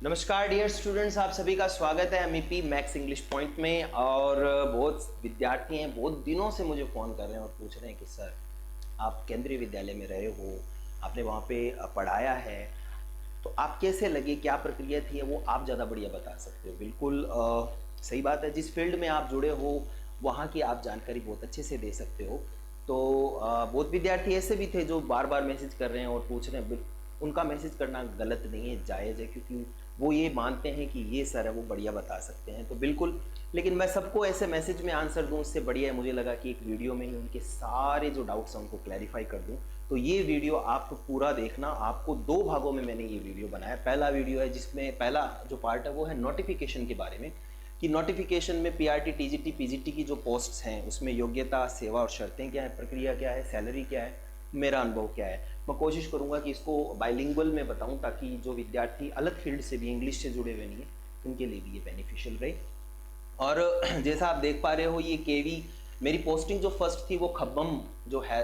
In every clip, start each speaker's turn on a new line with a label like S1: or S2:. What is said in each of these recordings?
S1: नमस्कार dear students, आप सभी का स्वागत है एमईपी मैक्स इंग्लिश पॉइंट में। और बहुत विद्यार्थी हैं, बहुत दिनों से मुझे फ़ोन कर रहे हैं और पूछ रहे हैं कि सर आप केंद्रीय विद्यालय में रहे हो, आपने वहाँ पे पढ़ाया है, तो आप कैसे लगे, क्या प्रक्रिया थी, वो आप ज़्यादा बढ़िया बता सकते हो। बिल्कुल सही बात है, जिस फील्ड में आप जुड़े हो वहाँ की आप जानकारी बहुत अच्छे से दे सकते हो। तो बहुत विद्यार्थी ऐसे भी थे जो बार बार मैसेज कर रहे हैं और पूछ रहे हैं। उनका मैसेज करना गलत नहीं है, जायज़ है, क्योंकि वो ये मानते हैं कि ये सर है वो बढ़िया बता सकते हैं, तो बिल्कुल। लेकिन मैं सबको ऐसे मैसेज में आंसर दूं, उससे बढ़िया है मुझे लगा कि एक वीडियो में ही उनके सारे जो डाउट्स हैं उनको क्लैरिफाई कर दूं। तो ये वीडियो आप पूरा देखना। आपको दो भागों में मैंने ये वीडियो बनाया। पहला वीडियो है जिसमें पहला जो पार्ट है वो है नोटिफिकेशन के बारे में, कि नोटिफिकेशन में पीआरटी, टीजीटी, पीजीटी की जो पोस्ट्स हैं उसमें योग्यता, सेवा और शर्तें क्या है, प्रक्रिया क्या है, सैलरी क्या है, मेरा अनुभव क्या है। मैं कोशिश करूंगा कि इसको बाइलिंगुअल में बताऊं ताकि जो विद्यार्थी अलग फील्ड से भी, इंग्लिश से जुड़े हुए नहीं है, उनके लिए भी ये बेनिफिशियल रहे। और जैसा आप देख पा रहे हो, ये केवी मेरी पोस्टिंग जो फर्स्ट थी वो खम्बम जो है,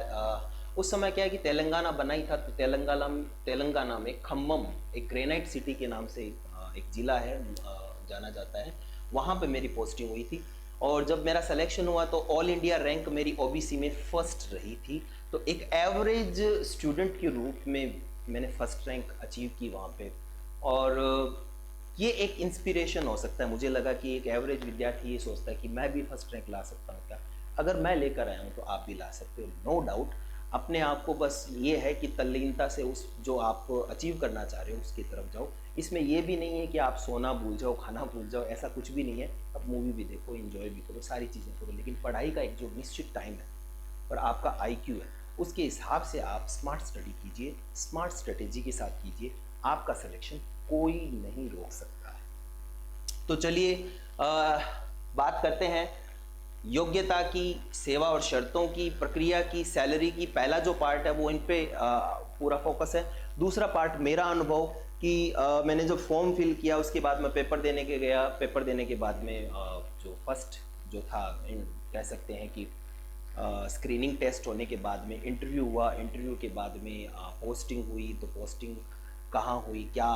S1: उस समय क्या है कि तेलंगाना बना ही था, तो तेलंगाना में खम्बम एक ग्रेनाइट सिटी के नाम से एक जिला है, जाना जाता है, वहाँ पे मेरी पोस्टिंग हुई थी। और जब मेरा सिलेक्शन हुआ तो ऑल इंडिया रैंक मेरी ओबीसी में फर्स्ट रही थी। तो एक एवरेज स्टूडेंट के रूप में मैंने फर्स्ट रैंक अचीव की वहाँ पे। और ये एक इंस्पिरेशन हो सकता है। मुझे लगा कि एक एवरेज विद्यार्थी ये सोचता है कि मैं भी फर्स्ट रैंक ला सकता हूँ क्या, अगर मैं लेकर आया हूँ तो आप भी ला सकते हो, नो डाउट। अपने आप को बस ये है कि तल्लीनता से उस जो आप अचीव करना चाह रहे हो उसकी तरफ जाओ। इसमें ये भी नहीं है कि आप सोना भूल जाओ, खाना भूल जाओ, ऐसा कुछ भी नहीं है। आप मूवी भी देखो, एंजॉय भी करो, सारी चीज़ें करो, लेकिन पढ़ाई का एक जो निश्चित टाइम है और आपका आईक्यू है उसके हिसाब से आप स्मार्ट स्टडी कीजिए, स्मार्ट स्ट्रेटेजी के साथ कीजिए। आपका सिलेक्शन कोई नहीं रोक सकता है। तो चलिए बात करते हैं योग्यता की, सेवा और शर्तों की, प्रक्रिया की, सैलरी की। पहला जो पार्ट है वो इन पे पूरा फोकस है। दूसरा पार्ट मेरा अनुभव कि मैंने जब फॉर्म फिल किया उसके बाद मैं पेपर देने के गया। पेपर देने के बाद में जो फर्स्ट जो था, कह सकते हैं कि स्क्रीनिंग टेस्ट होने के बाद में इंटरव्यू हुआ। इंटरव्यू के बाद में पोस्टिंग हुई। तो पोस्टिंग कहाँ हुई, क्या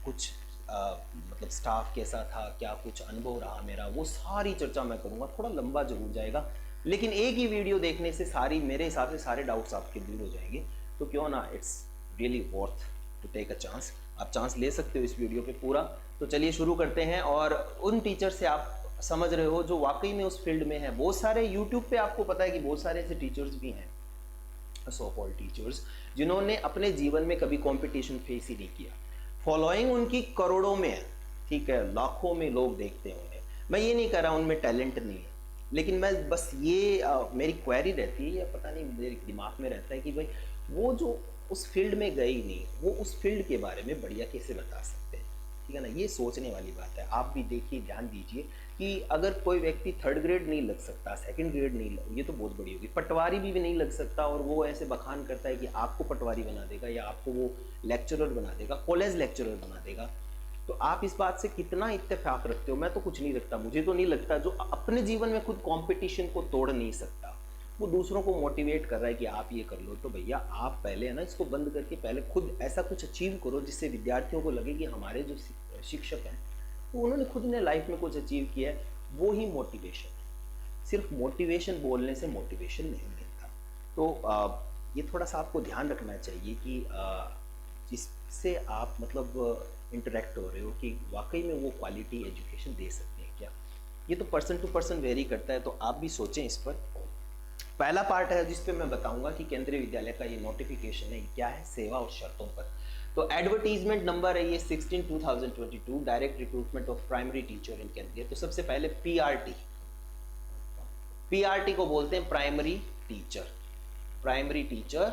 S1: कुछ मतलब स्टाफ कैसा था, क्या कुछ अनुभव रहा मेरा, वो सारी चर्चा मैं करूँगा। थोड़ा लंबा जरूर जाएगा, लेकिन एक ही वीडियो देखने से सारी, मेरे हिसाब से सारे डाउट्स आपके दूर हो जाएंगे। तो क्यों ना, it's really worth to take a chance. आप चांस ले सकते हो इस वीडियो पे पूरा। तो चलिए शुरू करते हैं। और उन टीचर से आप समझ रहे हो जो वाकई में उस फील्ड में है। बहुत सारे यूट्यूब पे आपको पता है कि बहुत सारे ऐसे टीचर्स भी हैं, सो कॉल्ड टीचर्स, जिन्होंने अपने जीवन में कभी कंपटीशन फेस ही नहीं किया। फॉलोइंग उनकी करोड़ों में है, ठीक है, लाखों में लोग देखते हैं उन्हें। मैं ये नहीं कह रहा उनमें टैलेंट नहीं है, लेकिन मैं बस ये मेरी क्वेरी रहती है, या पता नहीं मेरे दिमाग में रहता है कि भाई वो जो उस फील्ड में गए ही नहीं, वो उस फील्ड के बारे में बढ़िया कैसे बता सकते हैं। ठीक है ना, ये सोचने वाली बात है। आप भी देखिए, ध्यान दीजिए कि अगर कोई व्यक्ति थर्ड ग्रेड नहीं लग सकता, सेकंड ग्रेड नहीं लग, ये तो बहुत बड़ी होगी, पटवारी भी नहीं लग सकता, और वो ऐसे बखान करता है कि आपको पटवारी बना देगा या आपको वो लेक्चरर बना देगा, कॉलेज लेक्चरर बना देगा, तो आप इस बात से कितना इत्तेफाक रखते हो। मैं तो कुछ नहीं रखता। मुझे तो नहीं लगता जो अपने जीवन में खुद कंपटीशन को तोड़ नहीं सकता, वो दूसरों को मोटिवेट कर रहा है कि आप ये कर लो। तो भैया आप पहले है ना इसको बंद करके पहले खुद ऐसा कुछ अचीव करो जिससे विद्यार्थियों को लगे कि हमारे जो शिक्षक हैं तो उन्होंने खुद ने लाइफ में कुछ अचीव किया है। वो ही मोटिवेशन है। सिर्फ मोटिवेशन बोलने से मोटिवेशन नहीं मिलता। तो ये थोड़ा सा आपको ध्यान रखना चाहिए कि जिससे आप मतलब इंटरेक्ट हो रहे हो कि वाकई में वो क्वालिटी एजुकेशन दे सकते हैं क्या। ये तो पर्सन टू पर्सन वेरी करता है, तो आप भी सोचें इस पर। पहला पार्ट है जिसपे मैं बताऊंगा कि केंद्रीय विद्यालय का ये नोटिफिकेशन है क्या है, सेवा और शर्तों पर। तो एडवर्टीजमेंट नंबर है ये 16/2022, direct recruitment of primary teacher इन केंद्रीय। तो सबसे पहले पीआरटी, पीआरटी को बोलते हैं प्राइमरी टीचर। प्राइमरी टीचर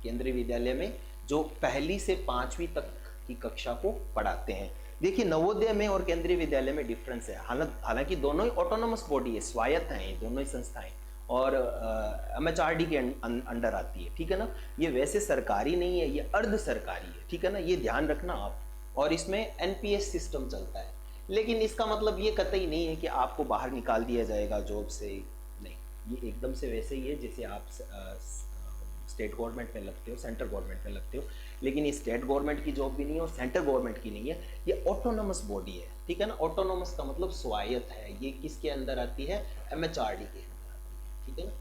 S1: केंद्रीय विद्यालय में जो पहली से 5वीं तक की कक्षा को पढ़ाते हैं। देखिए नवोदय में और केंद्रीय विद्यालय में डिफरेंस है। हालांकि दोनों ही ऑटोनोमस बॉडी है, स्वायत्त हैं ये दोनों ही संस्थाएं, और एमएचआरडी के अंडर आती है। ठीक है ना, ये वैसे सरकारी नहीं है, ये अर्ध सरकारी है। ठीक है ना, ये ध्यान रखना आप। और इसमें एनपीएस सिस्टम चलता है, लेकिन इसका मतलब ये कतई नहीं है कि आपको बाहर निकाल दिया जाएगा जॉब से। नहीं, ये एकदम से वैसे ही है जैसे आप स्टेट गवर्नमेंट में लगते हो, सेंट्रल गवर्नमेंट में लगते हो, लेकिन ये स्टेट गवर्नमेंट की जॉब भी नहीं है और सेंट्रल गवर्नमेंट की नहीं है, ये ऑटोनोमस बॉडी है, ठीक है ना। ऑटोनोमस का मतलब स्वायत्त है, ये किसके अंदर आती है, MHRD के अंदर आती है, ठीक है ना।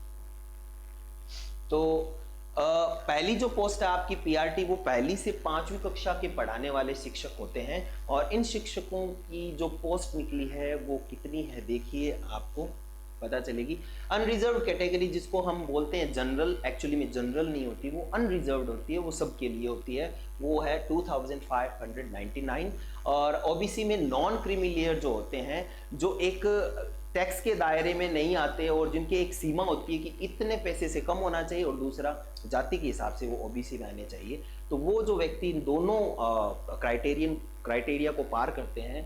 S1: तो पहली जो पोस्ट है आपकी PRT, वो पहली से 5वीं कक्षा के पढ़ाने वाले शिक्षक होते हैं, और इन शिक्षकों की जो पोस्ट निकली है वो कितनी है देखिए, आपको पता चलेगी। अनरिजर्व कैटेगरी जिसको हम बोलते हैं जनरल, एक्चुअली में जनरल नहीं होती, वो अनरिजर्व्ड होती है, वो सबके लिए होती है, वो है 2599। और OBC में नॉन क्रीमी लेयर जो होते हैं, जो एक टैक्स के दायरे में नहीं आते और जिनकी एक सीमा होती है कि इतने पैसे से कम होना चाहिए, और दूसरा जाति के हिसाब से वो OBC में आने चाहिए, तो वो जो व्यक्ति इन दोनों क्राइटेरिया को पार करते हैं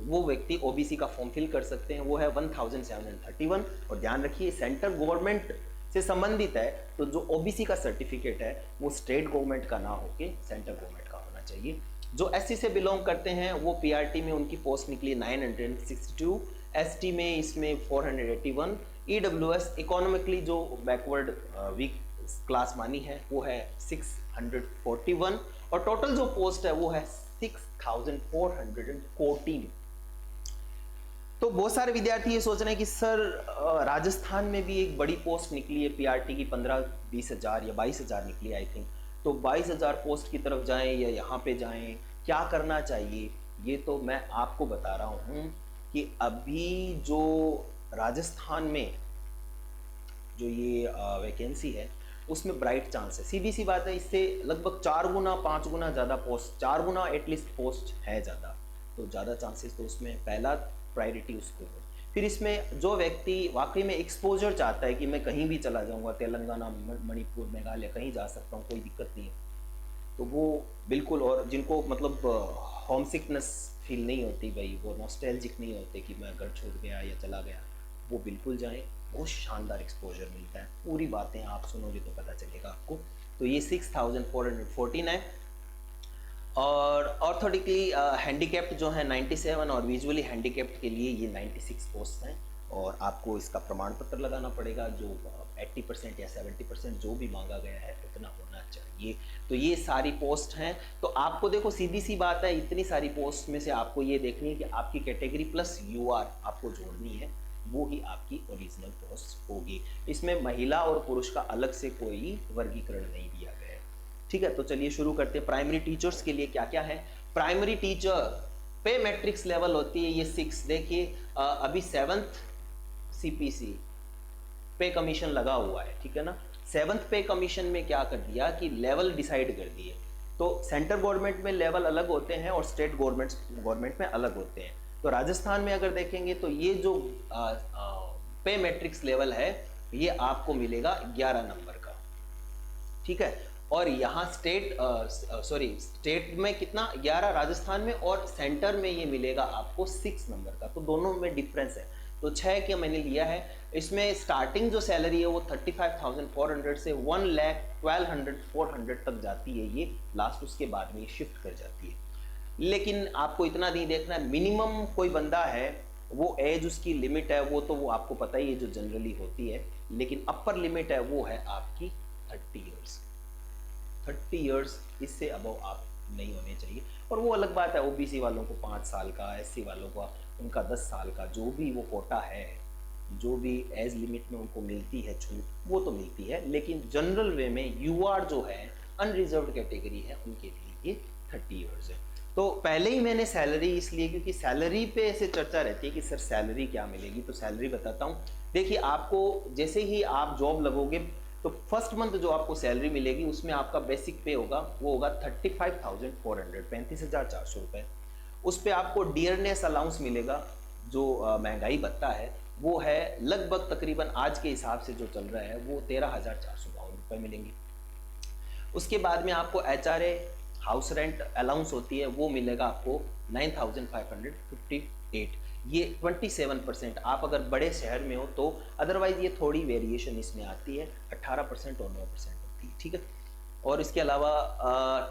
S1: वो व्यक्ति OBC का फॉर्म फिल कर सकते हैं, वो है 1731। और ध्यान रखिए सेंट्रल गवर्नमेंट से संबंधित है, तो जो OBC का सर्टिफिकेट है वो स्टेट गवर्नमेंट का ना होके सेंट्रल गवर्नमेंट का होना चाहिए। जो SC से बिलोंग करते हैं वो PRT में उनकी पोस्ट निकली 962, ST में इसमें 481, EWS इकोनॉमिकली जो बैकवर्ड वीक क्लास मानी है वो है 641, और टोटल जो पोस्ट है वो है 6414। तो बहुत सारे विद्यार्थी ये सोच रहे हैं कि सर राजस्थान में भी एक बड़ी पोस्ट निकली है PRT की, 15-20 हज़ार या 22 हज़ार निकली आई थिंक, तो 22 हज़ार पोस्ट की तरफ जाएं या यहाँ पे जाएं, क्या करना चाहिए, ये तो मैं आपको बता रहा हूँ कि अभी जो राजस्थान में जो ये वैकेंसी है उसमें ब्राइट चांस है, सीधी सी बात है, इससे लगभग 4 गुना 5 गुना ज़्यादा पोस्ट, 4 गुना एटलीस्ट पोस्ट है ज़्यादा, तो ज़्यादा चांसेस तो उसमें पहला प्रायोरिटी उसको है। फिर इसमें जो व्यक्ति वाकई में एक्सपोजर चाहता है कि मैं कहीं भी चला जाऊंगा, तेलंगाना, मणिपुर, मेघालय, कहीं जा सकता हूँ, कोई दिक्कत नहीं है, तो वो बिल्कुल, और जिनको मतलब होम सिकनेस फील नहीं होती, भाई वो नॉस्टैल्जिक नहीं होते कि मैं घर छोड़ गया या चला गया, वो बिल्कुल जाएं, बहुत शानदार एक्सपोजर मिलता है, पूरी बातें आप सुनोगे तो पता चलेगा आपको। तो ये 6414 है, और ऑर्थोटिकली हैंडीकैप्ड जो है 97, और विजुअली हैंडीकैप्ड के लिए ये 96 पोस्ट हैं, और आपको इसका प्रमाण पत्र लगाना पड़ेगा जो 80% या 70% जो भी मांगा गया है उतना होना चाहिए। तो ये सारी पोस्ट हैं, तो आपको देखो सीधी सी बात है, इतनी सारी पोस्ट में से आपको ये देखनी है कि आपकी कैटेगरी प्लस UR आपको जोड़नी है, वो ही आपकी ओरिजिनल पोस्ट होगी। इसमें महिला और पुरुष का अलग से कोई वर्गीकरण नहीं दिया गया है, ठीक है। तो चलिए शुरू करते हैं। प्राइमरी टीचर्स के लिए क्या क्या है। प्राइमरी टीचर पे मैट्रिक्स लेवल होती है ये 6, देखिए अभी 7th CPC पे कमीशन लगा हुआ है, ठीक है ना। 7th पे कमीशन में क्या कर दिया कि लेवल डिसाइड कर दिए, तो सेंट्रल गवर्नमेंट में लेवल अलग होते हैं और स्टेट गवर्नमेंट में अलग होते हैं। तो राजस्थान में अगर देखेंगे तो ये जो पे मैट्रिक्स लेवल है ये आपको मिलेगा 11 नंबर का, ठीक है। और यहाँ स्टेट में कितना, 11 राजस्थान में, और सेंटर में ये मिलेगा आपको 6 नंबर का, तो दोनों में डिफरेंस है। तो 6 के मैंने लिया है, इसमें स्टार्टिंग जो सैलरी है वो 35,400 से 1,12,400 तक जाती है ये लास्ट, उसके बाद में ये शिफ्ट कर जाती है। लेकिन आपको इतना नहीं देखना है, मिनिमम कोई बंदा है वो एज उसकी लिमिट है, वो तो वो आपको पता ही है जो जनरली होती है, लेकिन अपर लिमिट है वो है आपकी 30 ईयर्स। 30 ईयर्स इससे अबव आप नहीं होने चाहिए, और वो अलग बात है, OBC वालों को 5 साल का, SC वालों का उनका 10 साल का, जो भी वो कोटा है, जो भी एज लिमिट में उनको मिलती है छूट, वो तो मिलती है, लेकिन जनरल वे में UR जो है अनरिजर्व्ड कैटेगरी है उनके लिए ये 30 ईयर्स है। तो पहले ही मैंने सैलरी इसलिए, क्योंकि सैलरी पे ऐसे चर्चा रहती है कि सर सैलरी क्या मिलेगी, तो सैलरी बताता हूँ। देखिए आपको जैसे ही आप जॉब लगोगे तो फर्स्ट मंथ जो आपको सैलरी मिलेगी उसमें आपका बेसिक पे होगा, वो होगा 35,400, 35,400 रुपये। उस पर आपको डियरनेस अलाउंस मिलेगा, जो महंगाई भत्ता है वो है लगभग तकरीबन आज के हिसाब से जो चल रहा है वो 13,452 रुपये मिलेंगे। उसके बाद में आपको HRA हाउस रेंट अलाउंस होती है, वो मिलेगा आपको 9,558, ये 27%। आप अगर बड़े शहर में हो तो, अदरवाइज ये थोड़ी वेरिएशन इसमें आती है, 18% और 9% होती है, ठीक है। और इसके अलावा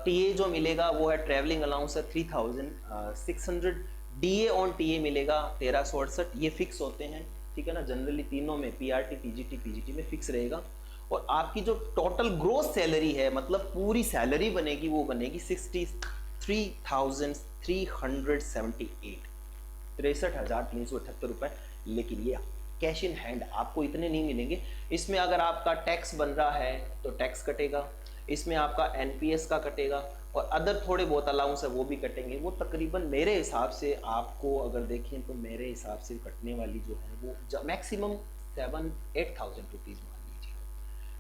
S1: TA जो मिलेगा वो है ट्रैवलिंग अलाउंस है 3,600, DA ऑन TA मिलेगा 1368, ये फिक्स होते हैं, ठीक है ना। जनरली तीनों में PRT, PGT में फिक्स रहेगा। और आपकी जो टोटल ग्रोस सैलरी है, मतलब पूरी सैलरी बनेगी, वो बनेगी 63,378, 63,378 रुपए। लेकिन ये कैश इन हैंड आपको इतने नहीं मिलेंगे। इसमें अगर आपका टैक्स बन रहा है तो टैक्स कटेगा, इसमें आपका एनपीएस का कटेगा, और अदर थोड़े बहुत अलाउंस है वो भी कटेंगे। वो तकरीबन मेरे हिसाब से आपको अगर देखें तो मेरे हिसाब से कटने वाली जो है वो मैक्सिमम 7-8,000 रुपीज़ मान लीजिए।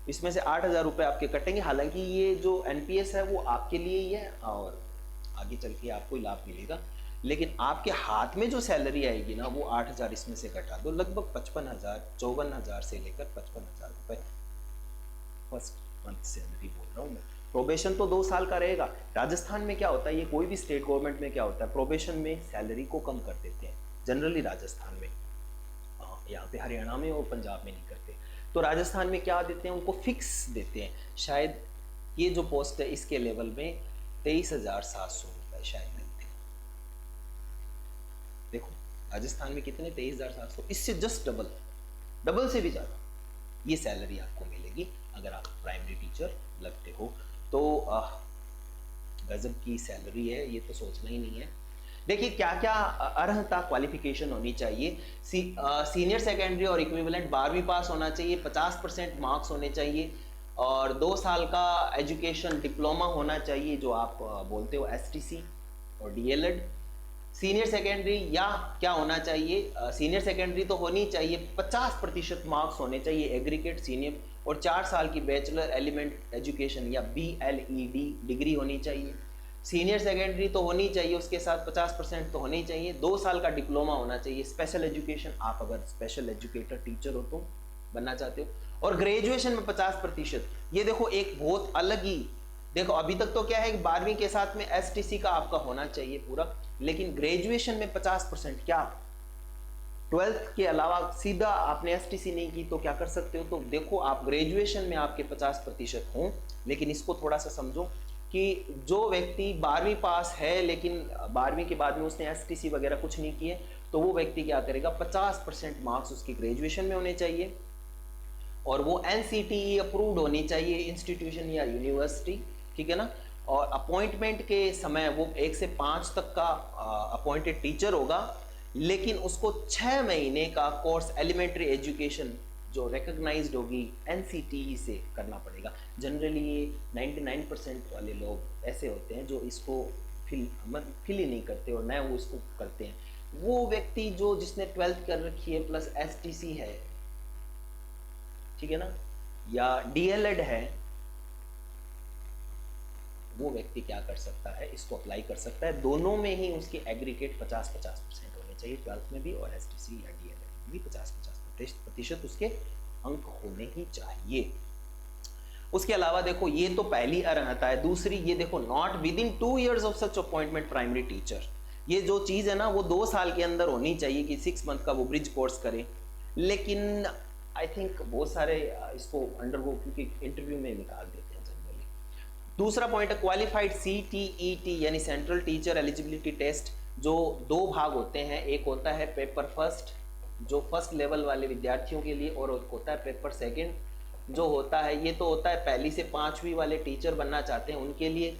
S1: इसमें से 8,000 रुपये आपके कटेंगे। हालांकि ये जो एनपीएस है वो आपके लिए ही है और आगे चल के आपको लाभ मिलेगा, लेकिन आपके हाथ में जो सैलरी आएगी ना वो 8,000 इसमें से घटा दो, लगभग 55,000, 54,000 से लेकर 55,000 रुपये फर्स्ट मंथ सैलरी बोल रहा हूँ मैं। प्रोबेशन तो 2 साल का रहेगा। राजस्थान में क्या होता है, ये कोई भी स्टेट गवर्नमेंट में क्या होता है, प्रोबेशन में सैलरी को कम कर देते हैं जनरली राजस्थान में। यहाँ पे हरियाणा में और पंजाब में नहीं करते। तो राजस्थान में क्या देते हैं, उनको फिक्स देते हैं। शायद ये जो पोस्ट है इसके लेवल में 23,700 रुपये शायद मिलते हैं। देखो राजस्थान में कितने, 23,700, इससे जस्ट डबल से भी ज़्यादा ये सैलरी आपको मिलेगी अगर आप प्राइमरी टीचर लगते हो। तो गजब की सैलरी है, ये तो सोचना ही नहीं है। देखिए क्या क्या अर्हता क्वालिफिकेशन होनी चाहिए। सीनियर सेकेंडरी और इक्विवेलेंट 12वीं पास होना चाहिए, 50% मार्क्स होने चाहिए, और 2 साल का एजुकेशन डिप्लोमा होना चाहिए जो आप बोलते हो एसटीसी और डीएलएड। सीनियर सेकेंडरी या क्या होना चाहिए, सीनियर सेकेंडरी तो होनी चाहिए, 50% मार्क्स होने चाहिए एग्रीगेट सीनियर, और 4 साल की बैचलर एलिमेंट एजुकेशन या BLED डिग्री होनी चाहिए। सीनियर सेकेंडरी तो होनी चाहिए, उसके साथ 50% तो होनी चाहिए, 2 साल का डिप्लोमा होना चाहिए। स्पेशल एजुकेशन, आप अगर स्पेशल एजुकेटर टीचर हो तो बनना चाहते हो, और ग्रेजुएशन में 50%। ये देखो एक बहुत अलग ही, देखो अभी तक तो क्या है, 12वीं के साथ में एसटीसी का आपका होना चाहिए पूरा, लेकिन ग्रेजुएशन में 50%। क्या 12th के अलावा सीधा आपने एसटीसी नहीं की तो क्या कर सकते हो, तो देखो आप ग्रेजुएशन में आपके 50% हों। लेकिन इसको थोड़ा सा समझो कि जो व्यक्ति 12वीं पास है लेकिन 12वीं के बाद में उसने एसटीसी वगैरह कुछ नहीं किए, तो वो व्यक्ति क्या करेगा, 50% मार्क्स उसके ग्रेजुएशन में होने चाहिए, और वो NCTE अप्रूव्ड होनी चाहिए इंस्टीट्यूशन या यूनिवर्सिटी, ठीक है ना। और अपॉइंटमेंट के समय वो 1 से 5 तक का अपॉइंटेड टीचर होगा, लेकिन उसको 6 महीने का कोर्स एलिमेंट्री एजुकेशन जो रिकॉग्नाइज्ड होगी NCTE से करना पड़ेगा। जनरली ये 99% वाले लोग ऐसे होते हैं जो इसको फिल ही नहीं करते और न वो इसको करते हैं। वो व्यक्ति जो जिसने 12th कर रखी है प्लस STC है, ठीक है ना, या DLED है, वो व्यक्ति क्या कर सकता है, इसको अप्लाई कर सकता है। दोनों में ही उसकी एग्रीगेट 50-50% होने चाहिए, 12th में भी और STC या DLED में भी 50-50% उसके अंक होने ही चाहिए। उसके अलावा देखो ये तो पहली अर्हता है। दूसरी ये देखो, not with in 2 years of such appointment primary teacher. ये जो चीज़ है ना वो 2 साल के अंदर होनी चाहिए कि 6 मंथ का वो ब्रिज कोर्स करे। लेकिन आई थिंक बहुत सारे इसको अंडरगो क्योंकि इंटरव्यू में निकाल देते हैं जनरली। दूसरा पॉइंट है क्वालिफाइड CTET यानी सेंट्रल टीचर एलिजिबिलिटी टेस्ट, जो 2 भाग होते हैं। एक होता है पेपर फर्स्ट जो फर्स्ट लेवल वाले विद्यार्थियों के लिए, और एक होता है पेपर सेकंड जो होता है, ये तो होता है 1ली से 5वीं वाले टीचर बनना चाहते हैं उनके लिए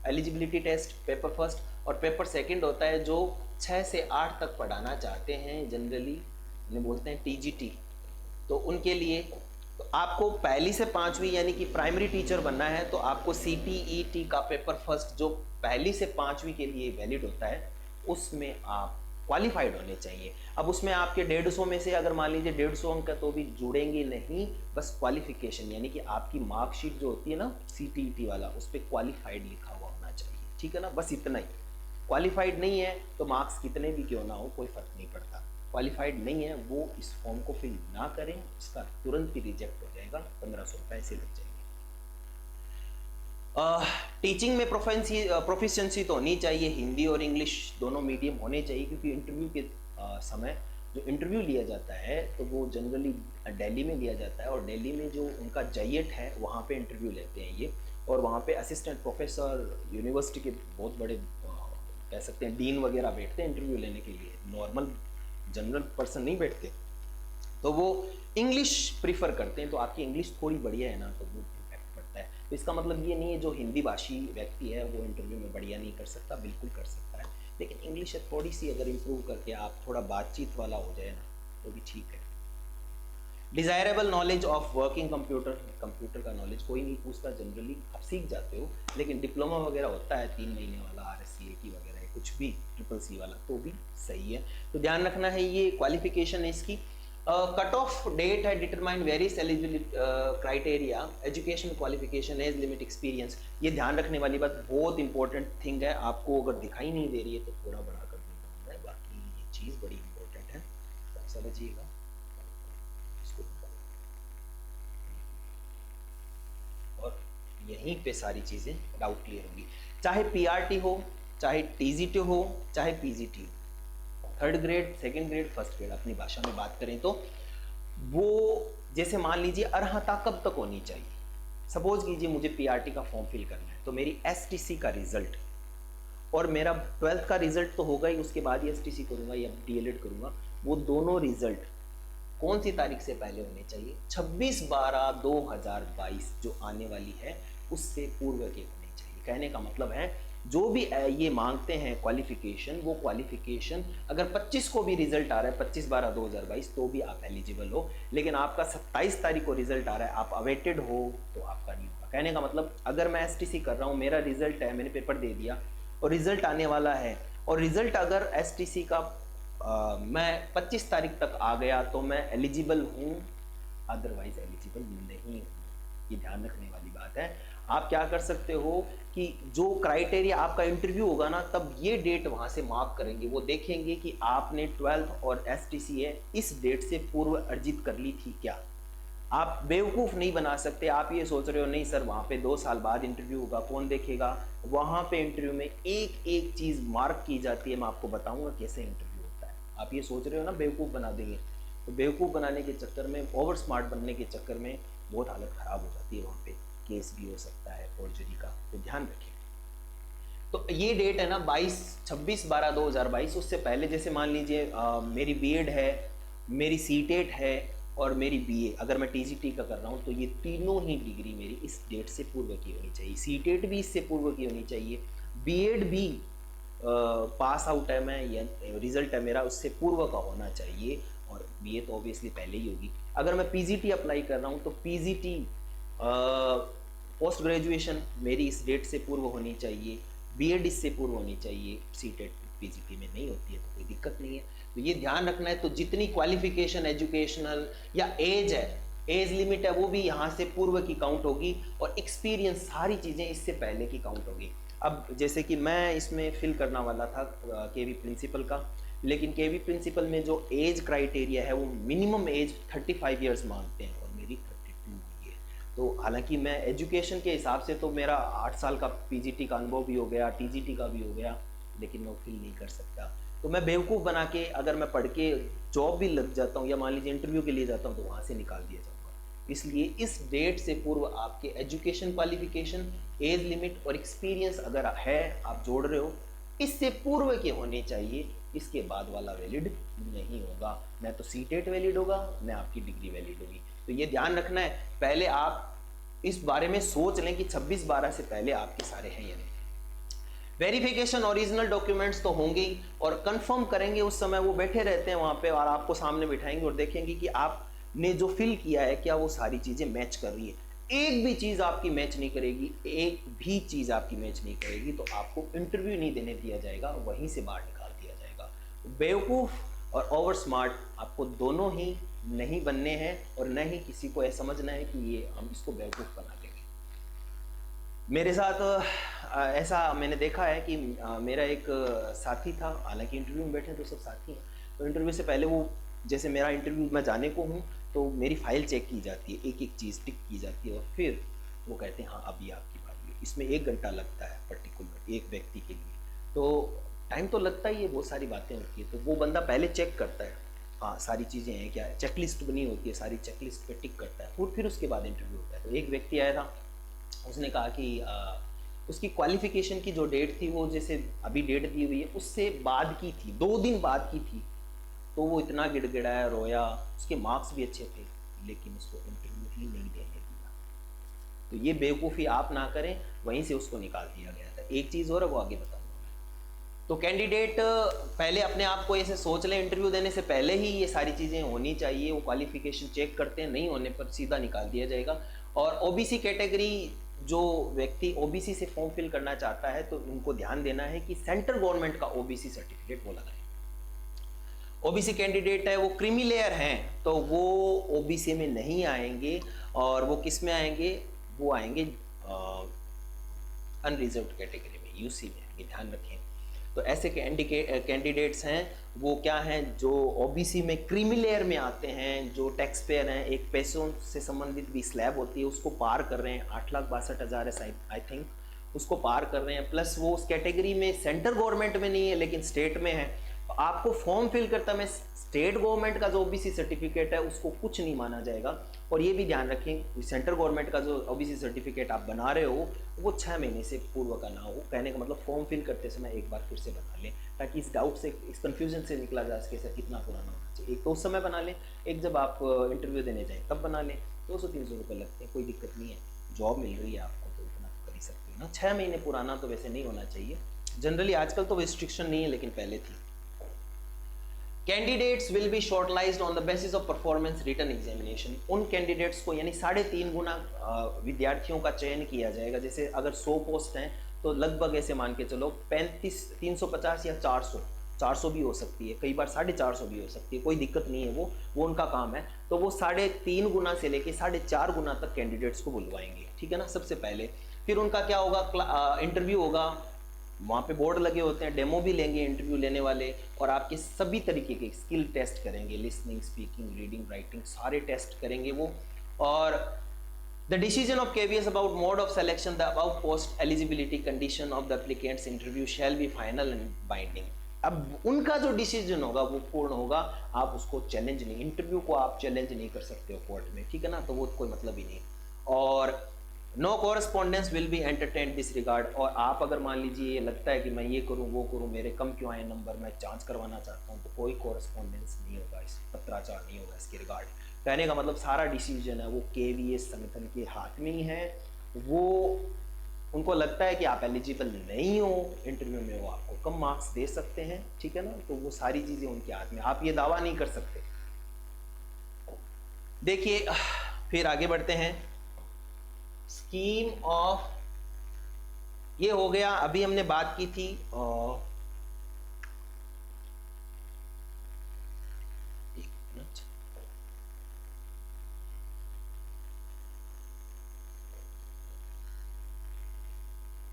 S1: एलिजिबिलिटी टेस्ट पेपर फर्स्ट, और पेपर सेकंड होता है जो 6 से 8 तक पढ़ाना चाहते हैं, जनरली उन्हें बोलते हैं TGT। तो उनके लिए तो आपको 1ली से 5वीं यानी कि प्राइमरी टीचर बनना है तो आपको CTET का पेपर फर्स्ट जो 1ली से 5वीं के लिए वैलिड होता है उसमें आप क्वालिफाइड होने चाहिए। अब उसमें आपके 150 में से अगर मान लीजिए 150 अंक तो भी जुड़ेंगे नहीं, बस क्वालिफिकेशन यानी कि आपकी मार्कशीट जो होती है ना CTET वाला, उस पर क्वालिफाइड लिखा हुआ होना चाहिए, ठीक है ना, बस इतना ही। क्वालिफाइड नहीं है तो मार्क्स कितने भी क्यों ना हो कोई फर्क नहीं पड़ता। क्वालिफाइड नहीं है वो इस फॉर्म को फिल ना करें, उसका तुरंत ही रिजेक्ट हो जाएगा, 1500 रुपये से लग जाएंगे। टीचिंग में प्रोफिशिएंसी तो होनी चाहिए, हिंदी और इंग्लिश दोनों मीडियम होने चाहिए, क्योंकि इंटरव्यू के समय जो इंटरव्यू लिया जाता है तो वो जनरली दिल्ली में लिया जाता है, और दिल्ली में जो उनका JET है वहाँ पे इंटरव्यू लेते हैं ये, और वहाँ पे असिस्टेंट प्रोफेसर यूनिवर्सिटी के बहुत बड़े कह सकते हैं डीन वगैरह बैठते हैं इंटरव्यू लेने के लिए, नॉर्मल जनरल पर्सन नहीं बैठते। तो वो इंग्लिश प्रीफर करते हैं, तो आपकी इंग्लिश थोड़ी बढ़िया है ना, तो वो इम्पैक्ट पड़ता है। तो इसका मतलब ये नहीं है जो हिंदी भाषी व्यक्ति है वो इंटरव्यू में बढ़िया नहीं कर सकता, बिल्कुल कर सकता है, लेकिन इंग्लिश थोड़ी सी अगर इम्प्रूव करके आप थोड़ा बातचीत वाला हो जाए ना तो भी ठीक है। Desirable knowledge of working computer, computer का नॉलेज कोई नहीं पूछता जनरली, आप सीख जाते हो, लेकिन डिप्लोमा वगैरह होता है 3 महीने वाला, RSCAT वगैरह कुछ भी, CCC वाला, तो भी सही है। तो ध्यान रखना है, ये क्वालिफिकेशन है इसकी। कट ऑफ डेट है determine various eligibility criteria, education, qualification, age limit, experience. ये ध्यान रखने वाली बात, बहुत इंपॉर्टेंट थिंग है, आपको अगर दिखाई नहीं दे रही है तो थोड़ा बड़ा कर देना है, बाकी ये चीज़ बड़ी इंपॉर्टेंट है, समझिएगा। और यहीं पे सारी चीज़ें डाउट क्लियर होंगी, चाहे PRT हो, चाहे TGT हो, चाहे PGT हो, 3rd grade, 2nd grade, 1st grade, अपनी भाषा में बात करें तो वो, जैसे मान लीजिए अर्हता कब तक होनी चाहिए। सपोज कीजिए मुझे PRT का फॉर्म फिल करना है, तो मेरी STC का रिजल्ट और मेरा 12th का रिजल्ट तो होगा ही, उसके बाद ही STC करूँगा या DLED करूँगा, वो दोनों रिजल्ट कौन सी तारीख से पहले होने चाहिए? 26/12/2022 जो आने वाली है उससे पूर्व के होने चाहिए। कहने का मतलब है जो भी ये मांगते हैं क्वालिफिकेशन, वो क्वालिफिकेशन अगर 25 को भी रिजल्ट आ रहा है 25/12/2022 तो भी आप एलिजिबल हो, लेकिन आपका 27 तारीख को रिजल्ट आ रहा है, आप अवेटेड हो, तो आपका नहीं होगा। कहने का मतलब अगर मैं STC कर रहा हूँ, मेरा रिजल्ट है, मैंने पेपर दे दिया और रिजल्ट आने वाला है, और रिजल्ट अगर STC का मैं 25 तारीख तक आ गया तो मैं एलिजिबल हूँ, अदरवाइज एलिजिबल नहीं हूँ। ये ध्यान रखने वाली बात है। आप क्या कर सकते हो कि जो क्राइटेरिया आपका इंटरव्यू होगा ना, तब ये डेट वहाँ से मार्क करेंगे, वो देखेंगे कि आपने 12th और STC है इस डेट से पूर्व अर्जित कर ली थी क्या। आप बेवकूफ़ नहीं बना सकते। आप ये सोच रहे हो नहीं सर वहाँ पे 2 साल बाद इंटरव्यू होगा, कौन देखेगा, वहाँ पे इंटरव्यू में एक एक चीज़ मार्क की जाती है। मैं आपको बताऊँगा कैसे इंटरव्यू। आप ये सोच रहे हो ना बेवकूफ़ बना देंगे, तो बेवकूफ़ बनाने के चक्कर में, ओवर स्मार्ट बनने के चक्कर में बहुत हालत ख़राब हो जाती है, वहाँ पे केस भी हो सकता है फॉर्जरी का, तो ध्यान रखें। तो ये डेट है ना 26/12/2022, उससे पहले जैसे मान लीजिए मेरी BEd है, मेरी CTET है और मेरी BA, अगर मैं TGT का कर रहा हूँ तो ये तीनों ही डिग्री मेरी इस डेट से पूर्व की होनी चाहिए। CTET भी इससे पूर्व की होनी चाहिए, BEd भी पास आउट है मैं या रिजल्ट है मेरा उससे पूर्व का होना चाहिए, और BA तो ऑब्वियसली पहले ही होगी। अगर मैं PGT अप्लाई कर रहा हूँ तो PGT पोस्ट ग्रेजुएशन मेरी इस डेट से पूर्व होनी चाहिए, BEd इससे पूर्व होनी चाहिए, CTET PGT में नहीं होती है तो कोई दिक्कत नहीं है। तो ये ध्यान रखना है। तो जितनी क्वालिफिकेशन, एजुकेशनल या एज है, एज लिमिट है, वो भी यहाँ से पूर्व की काउंट होगी, और एक्सपीरियंस, सारी चीज़ें इससे पहले की काउंट होगी। अब जैसे कि मैं इसमें फिल करना वाला था KV प्रिंसिपल का, लेकिन KV प्रिंसिपल में जो एज क्राइटेरिया है वो मिनिमम एज 35 ईयर्स मांगते हैं, और मेरी 32 हुई है। तो हालांकि मैं एजुकेशन के हिसाब से तो मेरा 8 साल का PGT का अनुभव भी हो गया, TGT का भी हो गया, लेकिन मैं फिल नहीं कर सकता। तो मैं बेवकूफ़ बना के अगर मैं पढ़ के जॉब भी लग जाता हूँ या मान लीजिए इंटरव्यू के लिए जाता हूँ तो वहाँ से निकाल दिया जाऊँगा। इसलिए इस डेट से पूर्व आपके एजुकेशन क्वालिफिकेशन, एज लिमिट और एक्सपीरियंस अगर है आप जोड़ रहे हो, इससे पूर्व के होने चाहिए, इसके बाद वाला वैलिड नहीं होगा। न तो CTET वैलिड होगा, न आपकी डिग्री वैलिड होगी। तो ये ध्यान रखना है, पहले आप इस बारे में सोच लें कि 26/12 से पहले आपके सारे हैं या नहीं। वेरिफिकेशन, ओरिजिनल डॉक्यूमेंट्स तो होंगे ही, और कंफर्म करेंगे उस समय, वो बैठे रहते हैं वहाँ पे और आपको सामने बिठाएंगे और देखेंगे कि आपने जो फिल किया है क्या वो सारी चीज़ें मैच कर रही है। एक भी चीज़ आपकी मैच नहीं करेगी, एक भी चीज़ आपकी मैच नहीं करेगी तो आपको इंटरव्यू नहीं देने दिया जाएगा, वहीं से बाहर निकाल दिया जाएगा। बेवकूफ़ और ओवर स्मार्ट आपको दोनों ही नहीं बनने हैं, और न ही किसी को ऐसा समझना है कि ये हम इसको बेवकूफ़ बना देंगे। मेरे साथ ऐसा मैंने देखा है कि मेरा एक साथी था, हालांकि इंटरव्यू में बैठे तो सब साथी हैं, तो इंटरव्यू से पहले वो, जैसे मेरा इंटरव्यू मैं जाने को हूँ तो मेरी फाइल चेक की जाती है, एक एक चीज़ टिक की जाती है, और फिर वो कहते हैं हाँ अभी आपकी बारी है। इसमें 1 घंटा लगता है पर्टिकुलर एक व्यक्ति के लिए, तो टाइम तो लगता ही है, बहुत सारी बातें होती है। तो वो बंदा पहले चेक करता है हाँ सारी चीज़ें हैं क्या, चेकलिस्ट बनी होती है, सारी चेकलिस्ट पे टिक करता है, फिर उसके बाद इंटरव्यू होता है। तो एक व्यक्ति आया था, उसने कहा कि उसकी क्वालिफिकेशन की जो डेट थी वो जैसे अभी डेट दी हुई है उससे बाद की थी, 2 दिन बाद की थी, तो वो इतना गिड़गिड़ाया, रोया, उसके मार्क्स भी अच्छे थे, लेकिन उसको इंटरव्यू ही नहीं देने दिया। तो ये बेवकूफ़ी आप ना करें, वहीं से उसको निकाल दिया गया था। एक चीज़ और है, वो आगे बताऊंगा। तो कैंडिडेट पहले अपने आप को ऐसे सोच लें, इंटरव्यू देने से पहले ही ये सारी चीज़ें होनी चाहिए। वो क्वालिफिकेशन चेक करते हैं, नहीं होने पर सीधा निकाल दिया जाएगा। और ओबीसी कैटेगरी, जो व्यक्ति ओबीसी से फॉर्म फिल करना चाहता है, तो उनको ध्यान देना है कि सेंट्रल गवर्नमेंट का ओबीसी सर्टिफिकेट वो लगाए। ओबीसी कैंडिडेट है, वो क्रीमी लेयर हैं, तो वो ओबीसी में नहीं आएंगे, और वो किस में आएंगे, वो आएंगे अनरिजर्व्ड कैटेगरी में, यूसी में आएंगे, ध्यान रखें। तो ऐसे कैंडिडेट्स हैं, वो क्या हैं, जो ओबीसी में क्रीमी लेयर में आते हैं, जो टैक्स पेयर हैं, एक पैसों से संबंधित भी स्लैब होती है, उसको पार कर रहे हैं, 8,62,000 है आई थिंक, उसको पार कर रहे हैं, प्लस वो उस कैटेगरी में सेंट्रल गवर्नमेंट में नहीं है लेकिन स्टेट में है। तो आपको फॉर्म फिल करता में स्टेट गवर्नमेंट का जो ओबीसी सर्टिफिकेट है उसको कुछ नहीं माना जाएगा। और ये भी ध्यान रखें, सेंट्रल गवर्नमेंट का जो ओबीसी सर्टिफिकेट आप बना रहे हो वो 6 महीने से पूर्व का ना हो। कहने का मतलब फॉर्म फिल करते समय एक बार फिर से बना लें, ताकि इस डाउट से, इस कन्फ्यूजन से निकला जा सके सर कितना पुराना होना चाहिए। एक तो उस समय बना लें, एक जब आप इंटरव्यू देने जाएँ तब बना लें। 200-300 रुपये लगते हैं, कोई दिक्कत नहीं है, जॉब मिल रही है आपको तो इतना कर ही सकते हो ना। 6 महीने पुराना तो वैसे नहीं होना चाहिए जनरली, आजकल तो रिस्ट्रिक्शन नहीं है लेकिन पहले थी। Candidates will be shortlisted on the basis of performance written examination. उन कैंडिडेट्स को यानी 3.5 गुना विद्यार्थियों का चयन किया जाएगा। जैसे अगर 100 पोस्ट हैं तो लगभग ऐसे मान के चलो 350 या 400 भी हो सकती है, कई बार 450 भी हो सकती है, कोई दिक्कत नहीं है, वो उनका काम है। तो वो 3.5 गुना से लेके 4.5 गुना तक कैंडिडेट्स को बुलवाएंगे, ठीक है ना, सबसे पहले। फिर उनका क्या होगा, इंटरव्यू होगा, वहाँ पे बोर्ड लगे होते हैं, डेमो भी लेंगे इंटरव्यू लेने वाले, और आपके सभी तरीके के स्किल टेस्ट करेंगे, लिसनिंग, स्पीकिंग, रीडिंग, राइटिंग, सारे टेस्ट करेंगे वो। और the decision of KVS about mode of selection, the about post eligibility condition of the applicants interview shall be final and binding. अब उनका जो डिसीजन होगा वो पूर्ण होगा, आप उसको चैलेंज नहीं, इंटरव्यू को आप चैलेंज नहीं कर सकते हो कोर्ट में, ठीक है ना, तो वो कोई मतलब ही नहीं। और no correspondence will be entertain this regard. और आप अगर मान लीजिए ये लगता है कि मैं ये करूँ वो करूँ, मेरे कम क्यों आए नंबर, मैं जांच करवाना चाहता हूँ, तो कोई कॉरेस्पॉन्डेंस नहीं होगा, इस पत्राचार नहीं होगा इसके रिगार्ड। कहने का मतलब सारा डिसीजन है वो केवीएस संगठन के हाथ में ही है। वो उनको लगता है कि आप एलिजिबल नहीं हो इंटरव्यू में, वो आपको कम मार्क्स दे सकते हैं, ठीक है ना, तो वो सारी चीज़ें उनके हाथ में, आप ये दावा नहीं कर सकते। देखिए फिर आगे बढ़ते हैं। स्कीम ऑफ, ये हो गया, अभी हमने बात की थी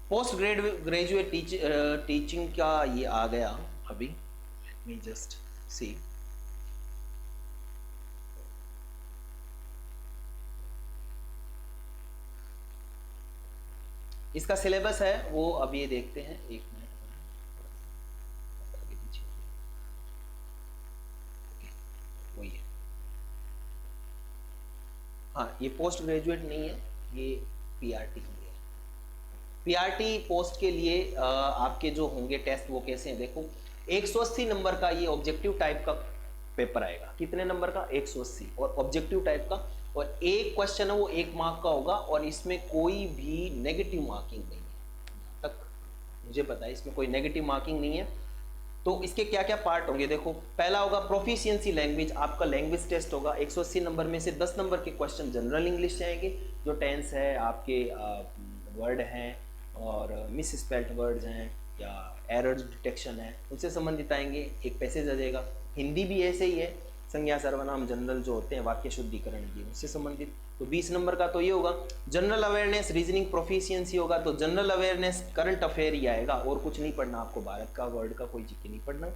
S1: पोस्ट ग्रेजुएट टीचिंग का, ये आ गया अभी, लेट मी जस्ट सी। इसका सिलेबस है वो, अब ये देखते हैं, एक मिनट, वही है। हाँ, ये पोस्ट ग्रेजुएट नहीं है, ये पीआरटी है। पीआरटी पोस्ट के लिए आपके जो होंगे टेस्ट वो कैसे हैं, देखो 180 नंबर का ये ऑब्जेक्टिव टाइप का पेपर आएगा। कितने नंबर का, 180, और ऑब्जेक्टिव टाइप का, और एक क्वेश्चन है वो 1 मार्क का होगा, और इसमें कोई भी नेगेटिव मार्किंग नहीं है, तक मुझे पता है इसमें कोई नेगेटिव मार्किंग नहीं है। तो इसके क्या क्या पार्ट होंगे, देखो पहला होगा प्रोफिशिएंसी लैंग्वेज, आपका लैंग्वेज टेस्ट होगा। 180 नंबर में से 10 नंबर के क्वेश्चन जनरल इंग्लिश से आएंगे, जो टेंस है, आपके वर्ड हैं और मिस स्पेल्ड वर्ड्स हैं या एरर्स डिटेक्शन है, उनसे संबंधित आएंगे। एक पैसेज आ जाएगा, हिंदी भी ऐसे ही है, संज्ञा सर्वनाम जनरल जो होते हैं, वाक्य शुद्धिकरण ये उनसे संबंधित। तो 20 नंबर का तो ये होगा। जनरल अवेयरनेस, रीजनिंग प्रोफिशिएंसी होगा, तो जनरल अवेयरनेस करंट अफेयर ही आएगा, और कुछ नहीं पढ़ना आपको, भारत का, वर्ल्ड का कोई जीके नहीं पढ़ना।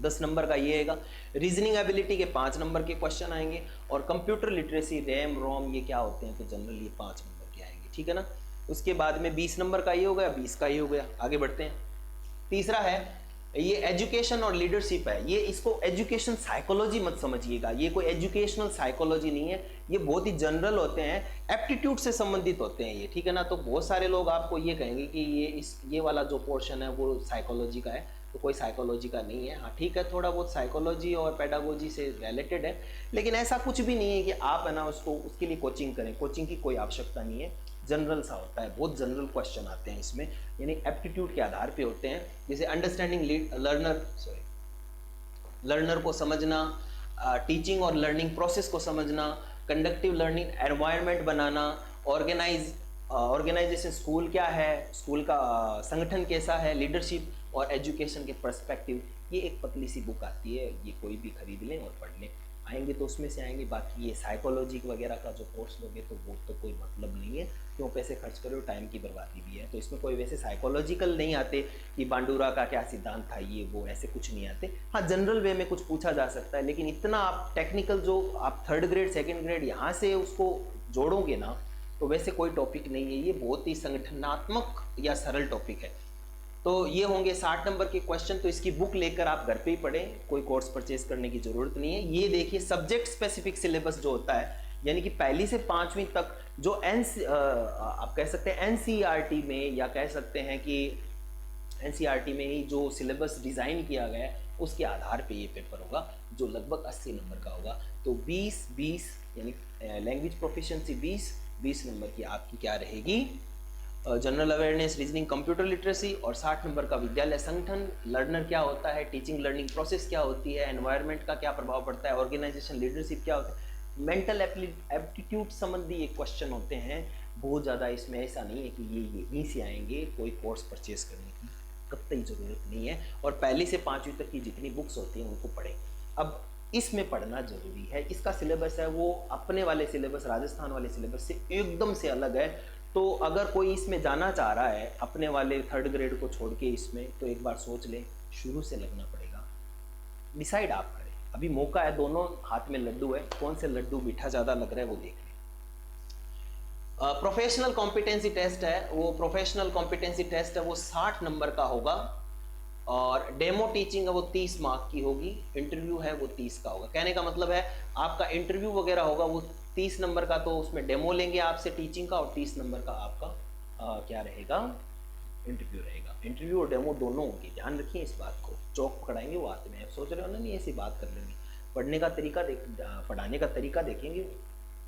S1: 10 नंबर का ये आएगा। रीजनिंग एबिलिटी के 5 नंबर के क्वेश्चन आएंगे, और कंप्यूटर लिटरेसी, रैम रोम, ये क्या होते हैं, तो जनरल ये 5 नंबर के आएंगे, ठीक है ना। उसके बाद में 20 नंबर का ये हो गया, 20 का ये हो गया। आगे बढ़ते हैं। तीसरा है ये एजुकेशन और लीडरशिप है। ये इसको एजुकेशन साइकोलॉजी मत समझिएगा, ये कोई एजुकेशनल साइकोलॉजी नहीं है, ये बहुत ही जनरल होते हैं, एप्टीट्यूड से संबंधित होते हैं ये, ठीक है ना। तो बहुत सारे लोग आपको ये कहेंगे कि ये वाला जो पोर्शन है वो साइकोलॉजी का है, तो कोई साइकोलॉजी का नहीं है। हाँ ठीक है, थोड़ा बहुत साइकोलॉजी और पेडागोजी से रिलेटेड है, लेकिन ऐसा कुछ भी नहीं है कि आप है ना उसको उसके लिए कोचिंग करें। कोचिंग की कोई आवश्यकता नहीं है, जनरल सा होता है, बहुत जनरल क्वेश्चन आते हैं इसमें, यानी एप्टीट्यूड के आधार पे होते हैं। जैसे अंडरस्टैंडिंग लर्नर को समझना, टीचिंग और लर्निंग प्रोसेस को समझना, कंडक्टिव लर्निंग एनवायरनमेंट बनाना, ऑर्गेनाइजेशन, स्कूल क्या है, स्कूल का संगठन कैसा है, लीडरशिप और एजुकेशन के पर्सपेक्टिव। ये एक पतली सी बुक आती है, ये कोई भी खरीद लें और पढ़ लें, आएंगे तो उसमें से आएंगे। बाकी ये साइकोलॉजी वगैरह का जो कोर्स लोगे तो वो तो कोई मतलब नहीं है, क्यों पैसे खर्च करो, टाइम की बर्बादी भी है। तो इसमें कोई वैसे साइकोलॉजिकल नहीं आते कि बांडूरा का क्या सिद्धांत था, ये वो ऐसे कुछ नहीं आते। हाँ जनरल वे में कुछ पूछा जा सकता है, लेकिन इतना आप टेक्निकल जो आप थर्ड ग्रेड सेकेंड ग्रेड यहाँ से उसको जोड़ोगे ना, तो वैसे कोई टॉपिक नहीं है, ये बहुत ही संगठनात्मक या सरल टॉपिक है। तो ये होंगे 60 नंबर के क्वेश्चन। तो इसकी बुक लेकर आप घर पे ही पढ़ें, कोई कोर्स परचेज करने की जरूरत नहीं है। ये देखिए सब्जेक्ट स्पेसिफिक सिलेबस जो होता है, यानी कि पहली से पांचवीं तक जो आप कह सकते हैं एनसीईआरटी में, या कह सकते हैं कि एनसीईआरटी में ही जो सिलेबस डिज़ाइन किया गया है उसके आधार पे ये पेपर होगा, जो लगभग 80 नंबर का होगा। तो 20 यानी लैंग्वेज प्रोफिशिएंसी 20 नंबर की आपकी क्या रहेगी, general awareness, reasoning, computer literacy, और 60 नंबर का विद्यालय संगठन, लर्नर क्या होता है, टीचिंग लर्निंग प्रोसेस क्या होती है, एनवायरनमेंट का क्या प्रभाव पड़ता है, ऑर्गेनाइजेशन लीडरशिप क्या होता है, मेंटल एप्टीट्यूड संबंधी ये क्वेश्चन होते हैं बहुत ज़्यादा। इसमें ऐसा नहीं है कि ये यहीं से आएंगे, कोई कोर्स परचेज करने की कतई ज़रूरत नहीं है। और पहली से पाँचवीं तक की जितनी बुक्स होती हैं उनको पढ़ें। अब इसमें पढ़ना जरूरी है, इसका सिलेबस है वो अपने वाले सिलेबस, राजस्थान वाले सिलेबस से एकदम से अलग है। तो अगर कोई इसमें जाना चाह रहा है अपने वाले थर्ड ग्रेड को छोड़ के इसमें, तो एक बार सोच ले, शुरू से लगना पड़ेगा। डिसाइड आप करें, अभी मौका है, दोनों हाथ में लड्डू है, कौन से लड्डू मीठा ज़्यादा लग रहा है वो देख लें। प्रोफेशनल कॉम्पिटेंसी टेस्ट है, वो प्रोफेशनल कॉम्पिटेंसी टेस्ट है वो 60 नंबर का होगा, और डेमो टीचिंग है वो 30 मार्क की होगी, इंटरव्यू है वो 30 का होगा। कहने का मतलब है आपका इंटरव्यू वगैरह होगा वो 30 नंबर का, तो उसमें डेमो लेंगे आपसे टीचिंग का, और 30 नंबर का आपका क्या रहेगा, इंटरव्यू रहेगा। इंटरव्यू और डेमो दोनों होंगे, ध्यान रखिए इस बात को, चौक पकड़ाएंगे वो हाथ में। आप सोच रहे हो ना नहीं ऐसी बात कर लेंगे, पढ़ने का तरीका पढ़ाने का तरीका देखेंगे,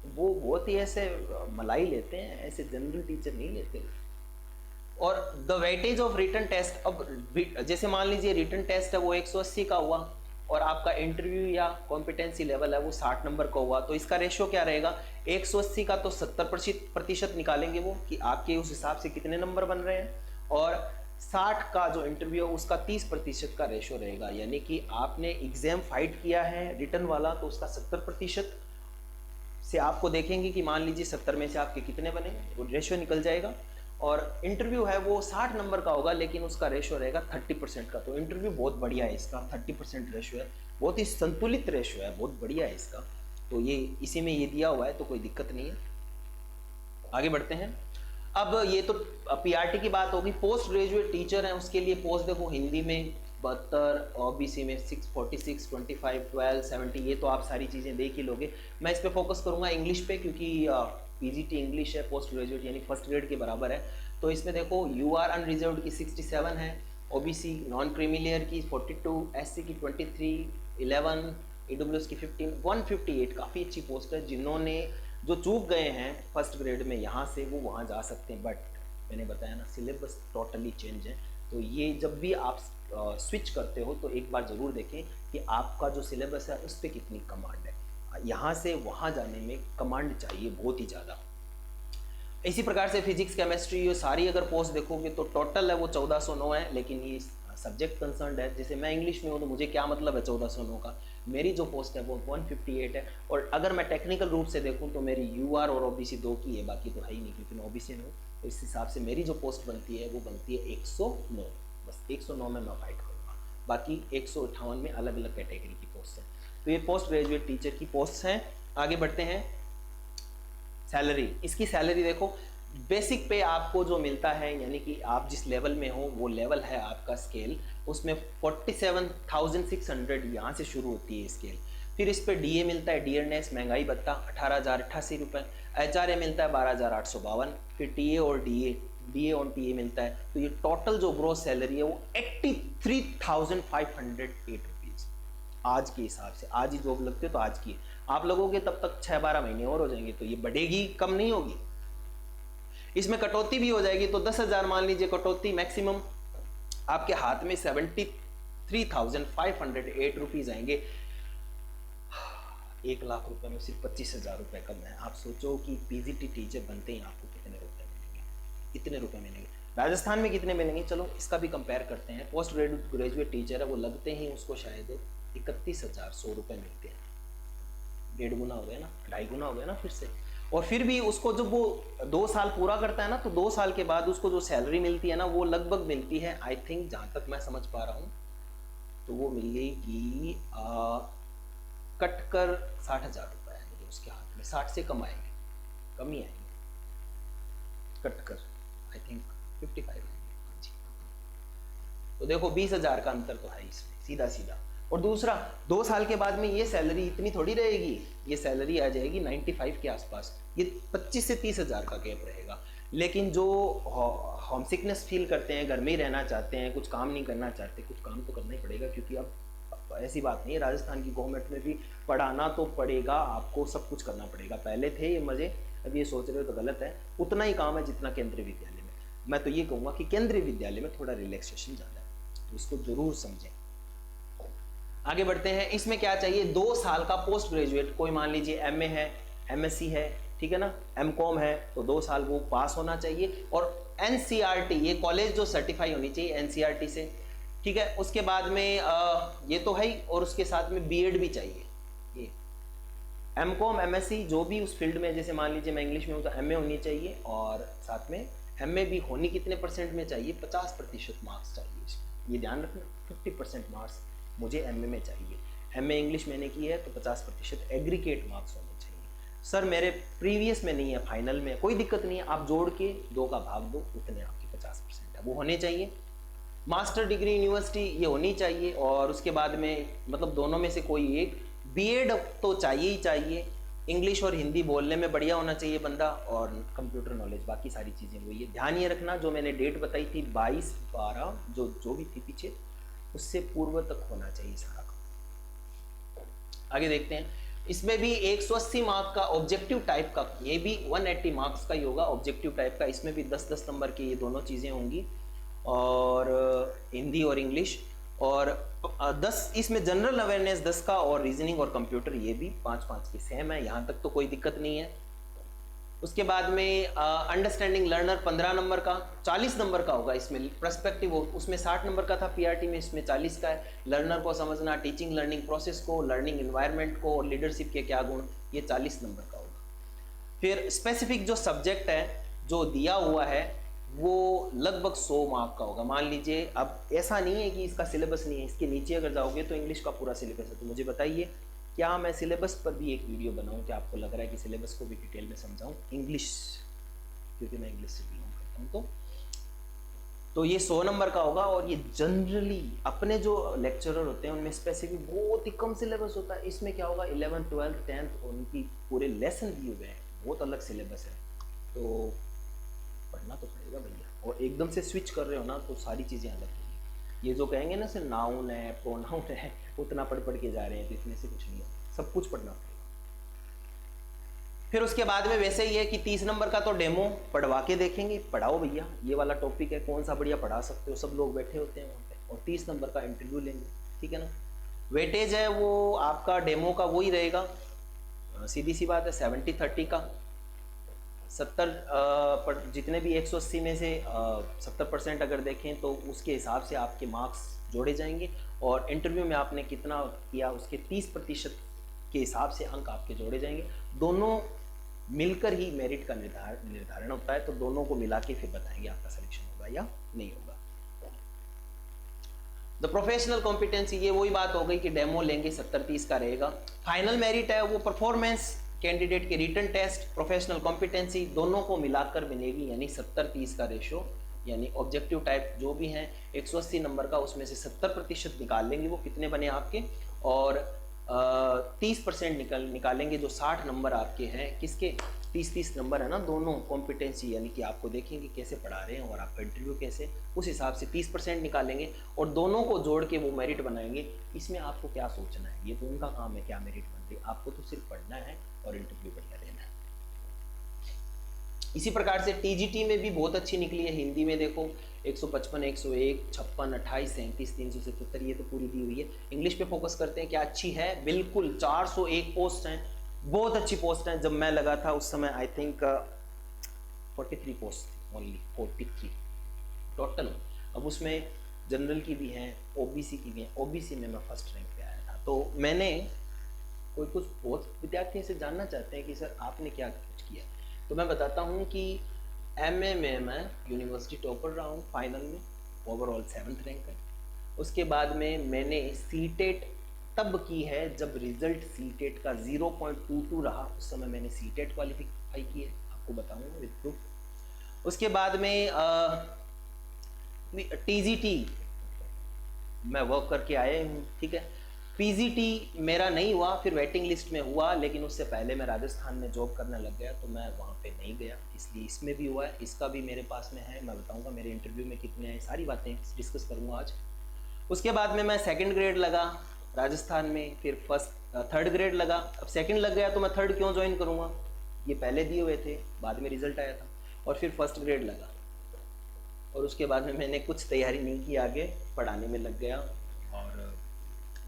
S1: वो बहुत ही ऐसे मलाई लेते हैं, ऐसे जनरल टीचर नहीं लेते। और the weightage of written test, अब जैसे मान लीजिए रिटन टेस्ट है वो 180 का हुआ, और आपका इंटरव्यू या कॉम्पिटेंसी लेवल है वो 60 नंबर का हुआ, तो इसका रेशियो क्या रहेगा, 180 का तो 70% निकालेंगे वो, कि आपके उस हिसाब से कितने नंबर बन रहे हैं, और 60 का जो इंटरव्यू है उसका 30% का रेशियो रहेगा। यानी कि आपने एग्जाम फाइट किया है रिटन वाला, तो उसका 70% से आपको देखेंगे कि मान लीजिए 70 में से आपके कितने बने, वो रेशियो निकल जाएगा। और इंटरव्यू है वो 60 नंबर का होगा, लेकिन उसका रेशियो रहेगा 30% का। तो इंटरव्यू बहुत बढ़िया है इसका, 30% रेशियो है, बहुत ही संतुलित रेशियो है, बहुत बढ़िया है इसका। तो ये इसी में ये दिया हुआ है, तो कोई दिक्कत नहीं है। आगे बढ़ते हैं। अब ये तो पीआरटी की बात होगी। पोस्ट ग्रेजुएट टीचर हैं, उसके लिए पोस्ट देखो हिंदी में 72, ओबीसी में 646, 25, 12, 70, ये तो आप सारी चीज़ें देख ही लोगे। मैं इस पर फोकस करूंगा इंग्लिश पे, क्योंकि पीजीटी इंग्लिश है, पोस्ट ग्रेजुएट यानी फर्स्ट ग्रेड के बराबर है। तो इसमें देखो यूआर अनरिजर्व्ड की 67 है, ओबीसी नॉन क्रीमी की 42, एससी की 23, 11, ईडब्ल्यूएस की 15, 158 काफ़ी अच्छी पोस्ट है। जिन्होंने जो चूक गए हैं फर्स्ट ग्रेड में यहाँ से, वो वहाँ जा सकते हैं, बट मैंने बताया ना सिलेबस टोटली चेंज है। तो ये जब भी आप स्विच करते हो तो एक बार ज़रूर देखें कि आपका जो सिलेबस है उस पर कितनी कमांड है। यहाँ से वहाँ जाने में कमांड चाहिए बहुत ही ज़्यादा। इसी प्रकार से फिजिक्स, केमिस्ट्री, ये सारी अगर पोस्ट देखोगे तो टोटल है वो 1409 है, लेकिन ये सब्जेक्ट कंसर्न है। जैसे मैं इंग्लिश में हूँ तो मुझे क्या मतलब है 1409 का, मेरी जो पोस्ट है वो 158 है। और अगर मैं टेक्निकल रूप से देखूँ तो मेरी यूआर और ओबीसी 2 की है, बाकी तो है ही नहीं, क्योंकि मैं ओबीसी में हूँ। तो इस हिसाब से मेरी जो पोस्ट बनती है वो बनती है 109, बस 109 में मैं फाइट करूँगा। बाकी 158 में अलग अलग कैटेगरी की पोस्ट है। तो ये पोस्ट ग्रेजुएट टीचर की पोस्ट हैं। आगे बढ़ते हैं। सैलरी, इसकी सैलरी देखो, बेसिक पे आपको जो मिलता है, यानी कि आप जिस लेवल में हो वो लेवल है आपका स्केल, उसमें 47,600 यहाँ से शुरू होती है स्केल। फिर इस पे डीए मिलता है, डियरनेस महंगाई भत्ता 18,088 रुपये, एचआरए मिलता है 12,852, फिर टीए और डीए DA ऑन TA मिलता है, तो ये टोटल जो ग्रोस सैलरी है वो 83,508 रुपीज आज के हिसाब से। आज ही जॉब लगते तो आज की, आप लोगों के तब तक 6-12 महीने और हो जाएंगे, तो ये बढ़ेगी, कम नहीं होगी। इसमें कटौती भी हो जाएगी, तो 10,000 मान लीजिए कटौती मैक्सिमम, आपके हाथ में 73,508 रुपीज आएंगे। 1 लाख रुपए में सिर्फ 25,000 रुपए कम है। आप सोचो कि PGT टीचर बनते ही आपको कितने रुपए मिलेंगे, इतने रुपए मिलेंगे। राजस्थान में कितने मिलेंगे, चलो इसका भी कंपेयर करते हैं। पोस्ट ग्रेजुएट टीचर है, वो लगते ही उसको शायद 31,100 रुपए मिलते हैं। 1.5 गुना हो गया ना, 2.5 गुना हो गया ना फिर से। और फिर भी उसको जब वो 2 साल पूरा करता है ना, तो 2 साल के बाद उसको जो सैलरी मिलती है ना, वो लगभग मिलती है, आई थिंक जहां तक मैं समझ पा रहा हूँ, तो वो मिलेगी कटकर 60,000 रुपए आएंगे उसके हाथ में। 60 से कम आएंगे, कम ही आएंगे, कटकर आई थिंक 55 आएंगे जी। तो देखो 20,000 का अंतर तो है इसमें, सीधा सीधा। और दूसरा, 2 साल के बाद में ये सैलरी इतनी थोड़ी रहेगी, ये सैलरी आ जाएगी 95 के आसपास। ये 25 से 30,000 का गैप रहेगा। लेकिन जो होम सिकनेस फील करते हैं, घर में ही रहना चाहते हैं, कुछ काम नहीं करना चाहते, कुछ काम तो करना ही पड़ेगा, क्योंकि अब ऐसी बात नहीं है, राजस्थान की गवर्नमेंट में भी पढ़ाना तो पड़ेगा आपको, सब कुछ करना पड़ेगा। पहले थे ये मजे, अब ये सोच रहे हो तो गलत है। उतना ही काम है जितना केंद्रीय विद्यालय में। मैं तो ये कहूँगा कि केंद्रीय विद्यालय में थोड़ा रिलैक्सेशन ज़्यादा है, तो इसको जरूर समझें। आगे बढ़ते हैं। इसमें क्या चाहिए, 2 साल का पोस्ट ग्रेजुएट, कोई मान लीजिए MA है, MSc है, ठीक है ना, MCOM है, तो 2 साल वो पास होना चाहिए। और NCERT, ये कॉलेज जो सर्टिफाई होनी चाहिए NCERT से, ठीक है। उसके बाद में ये तो है ही, और उसके साथ में BEd भी चाहिए। ये MCOM MSc जो भी उस फील्ड में, जैसे मान लीजिए मैं इंग्लिश में हूँ तो MA होनी चाहिए, और साथ में MA भी होनी कितने % में चाहिए, 50% मार्क्स चाहिए इसमें, ये ध्यान रखना। 50% मार्क्स मुझे MA में चाहिए। MA इंग्लिश मैंने की है तो 50% एग्रीगेट मार्क्स होने चाहिए। सर मेरे प्रीवियस में नहीं है, फाइनल में, कोई दिक्कत नहीं है, आप जोड़ के 2 का भाग दो, उतने आपके 50% है, वो होने चाहिए। मास्टर डिग्री यूनिवर्सिटी ये होनी चाहिए, और उसके बाद में मतलब दोनों में से कोई एक। BEd तो चाहिए ही चाहिए, इंग्लिश और हिंदी बोलने में बढ़िया होना चाहिए बंदा, और कंप्यूटर नॉलेज, बाकी सारी चीज़ें वही है। ध्यान ये रखना, जो मैंने डेट बताई थी 22/12 जो भी थी पीछे, उससे पूर्व तक होना चाहिए सारा काम। आगे देखते हैं। इसमें भी 180 मार्क का ऑब्जेक्टिव टाइप का, ये भी 180 मार्क्स का ही होगा ऑब्जेक्टिव टाइप का। इसमें भी 10-10 नंबर की ये दोनों चीज़ें होंगी, और हिंदी और इंग्लिश। और 10 इसमें जनरल अवेयरनेस 10 का, और रीजनिंग और कंप्यूटर ये भी 5-5 की सेम है, यहाँ तक तो कोई दिक्कत नहीं है। उसके बाद में अंडरस्टैंडिंग लर्नर 15 नंबर का, 40 नंबर का होगा इसमें। पर्सपेक्टिव उसमें 60 नंबर का था, PRT में इसमें 40 का है। लर्नर को समझना, टीचिंग लर्निंग प्रोसेस को, लर्निंग एनवायरनमेंट को, और लीडरशिप के क्या गुण, ये 40 नंबर का होगा। फिर स्पेसिफिक जो सब्जेक्ट है जो दिया हुआ है वो लगभग 100 मार्क का होगा। मान लीजिए, अब ऐसा नहीं है कि इसका सिलेबस नहीं है, इसके नीचे अगर जाओगे तो इंग्लिश का पूरा सिलेबस है। तो मुझे बताइए, क्या मैं सिलेबस पर भी एक वीडियो बनाऊं, क्या आपको लग रहा है कि सिलेबस को भी डिटेल में समझाऊं इंग्लिश, क्योंकि मैं इंग्लिश से बिलोंग करता हूं। तो ये 100 नंबर का होगा। और ये जनरली अपने जो लेक्चरर होते हैं उनमें स्पेसिफिक बहुत ही कम सिलेबस होता है। इसमें क्या होगा, 11th 12th 10th उनकी पूरे लेसन दिए हुए हैं, बहुत अलग सिलेबस है, तो पढ़ना तो पड़ेगा भैया। और एकदम से स्विच कर रहे हो ना, तो सारी चीज़ें अलग होंगी। ये जो कहेंगे ना, सिर्फ नाउन है, प्रोनाउन है, उतना पढ़ के जा रहे हैं, तो इसमें से कुछ नहीं होगा, सब कुछ पढ़ना पड़ेगा। फिर उसके बाद में वैसे ही है कि 30 नंबर का तो डेमो पढ़वा के देखेंगे, पढ़ाओ भैया, ये वाला टॉपिक है, कौन सा बढ़िया पढ़ा सकते हो, सब लोग बैठे होते हैं वहाँ पे, और 30 नंबर का इंटरव्यू लेंगे, ठीक है ना। वेटेज है वो आपका डेमो का वही रहेगा, सीधी सी बात है, 70-30 का। 70 जितने भी 180 में से 70% अगर देखें तो उसके हिसाब से आपके मार्क्स जोड़े जाएंगे, और इंटरव्यू में आपने कितना किया उसके 30% के हिसाब से अंक आपके जोड़े जाएंगे। दोनों मिलकर ही मेरिट का निर्धारण होता है, तो दोनों को मिला के फिर बताएंगे आपका सिलेक्शन होगा या नहीं होगा। द प्रोफेशनल कॉम्पिटेंसी, ये वही बात हो गई कि डेमो लेंगे, 70-30 का रहेगा। फाइनल मेरिट है वो परफॉर्मेंस, कैंडिडेट के रिटन टेस्ट, प्रोफेशनल कॉम्पिटेंसी दोनों को मिलाकर बनेगी, यानी 70-30 का रेशो। यानी ऑब्जेक्टिव टाइप जो भी हैं 180 नंबर का, उसमें से 70% निकाल लेंगे, वो कितने बने आपके, और 30% निकालेंगे, जो 60 नंबर आपके हैं, किसके 30-30 नंबर है ना, दोनों कॉम्पिटेंसी, यानी कि आपको देखेंगे कैसे पढ़ा रहे हैं और आपका इंटरव्यू कैसे, उस हिसाब से 30% निकालेंगे और दोनों को जोड़ के वो मेरिट बनाएंगे। इसमें आपको क्या सोचना है, ये तो उनका काम है क्या मेरिट बन रही, आपको तो सिर्फ पढ़ना है और इंटरव्यू बढ़िया देना है। इसी प्रकार से टीजीटी में भी बहुत अच्छी निकली है। हिंदी में देखो 155, 101, 56, 28, 37, 377, ये तो पूरी दी हुई है। इंग्लिश पे फोकस करते हैं, क्या अच्छी है, बिल्कुल 401 पोस्ट हैं, बहुत अच्छी पोस्ट हैं। जब मैं लगा था उस समय आई थिंक 43 पोस्ट थी, ओनली 43 टोटल। अब उसमें जनरल की भी हैं, ओबीसी की भी हैं। ओबीसी में मैं फर्स्ट रैंक पे आया था। तो मैंने कुछ बहुत विद्यार्थी से जानना चाहते हैं कि सर आपने क्या कुछ किया, तो मैं बताता हूँ कि एमए में मैं यूनिवर्सिटी टॉपर रहा हूँ, फाइनल में ओवरऑल 7th रैंक है। उसके बाद में मैंने सीटेट तब की है जब रिजल्ट सीटेट का 0.22 रहा, उस समय मैंने सीटेट क्वालिफाई की है, आपको बताऊंगा विद प्रूफ। उसके बाद में टीजीटी मैं वर्क करके आए हूँ, ठीक है। पीजीटी मेरा नहीं हुआ, फिर वेटिंग लिस्ट में हुआ, लेकिन उससे पहले मैं राजस्थान में जॉब करने लग गया, तो मैं वहाँ पे नहीं गया, इसलिए इसमें भी हुआ है। इसका भी मेरे पास में है, मैं बताऊँगा मेरे इंटरव्यू में कितने हैं, सारी बातें डिस्कस करूँगा आज। उसके बाद में मैं 2nd ग्रेड लगा राजस्थान में, फिर 3rd ग्रेड लगा। अब 2nd लग गया तो मैं 3rd क्यों ज्वाइन करूँगा, ये पहले दिए हुए थे, बाद में रिजल्ट आया था। और फिर 1st ग्रेड लगा, और उसके बाद में मैंने कुछ तैयारी नहीं की, आगे पढ़ाने में लग गया। और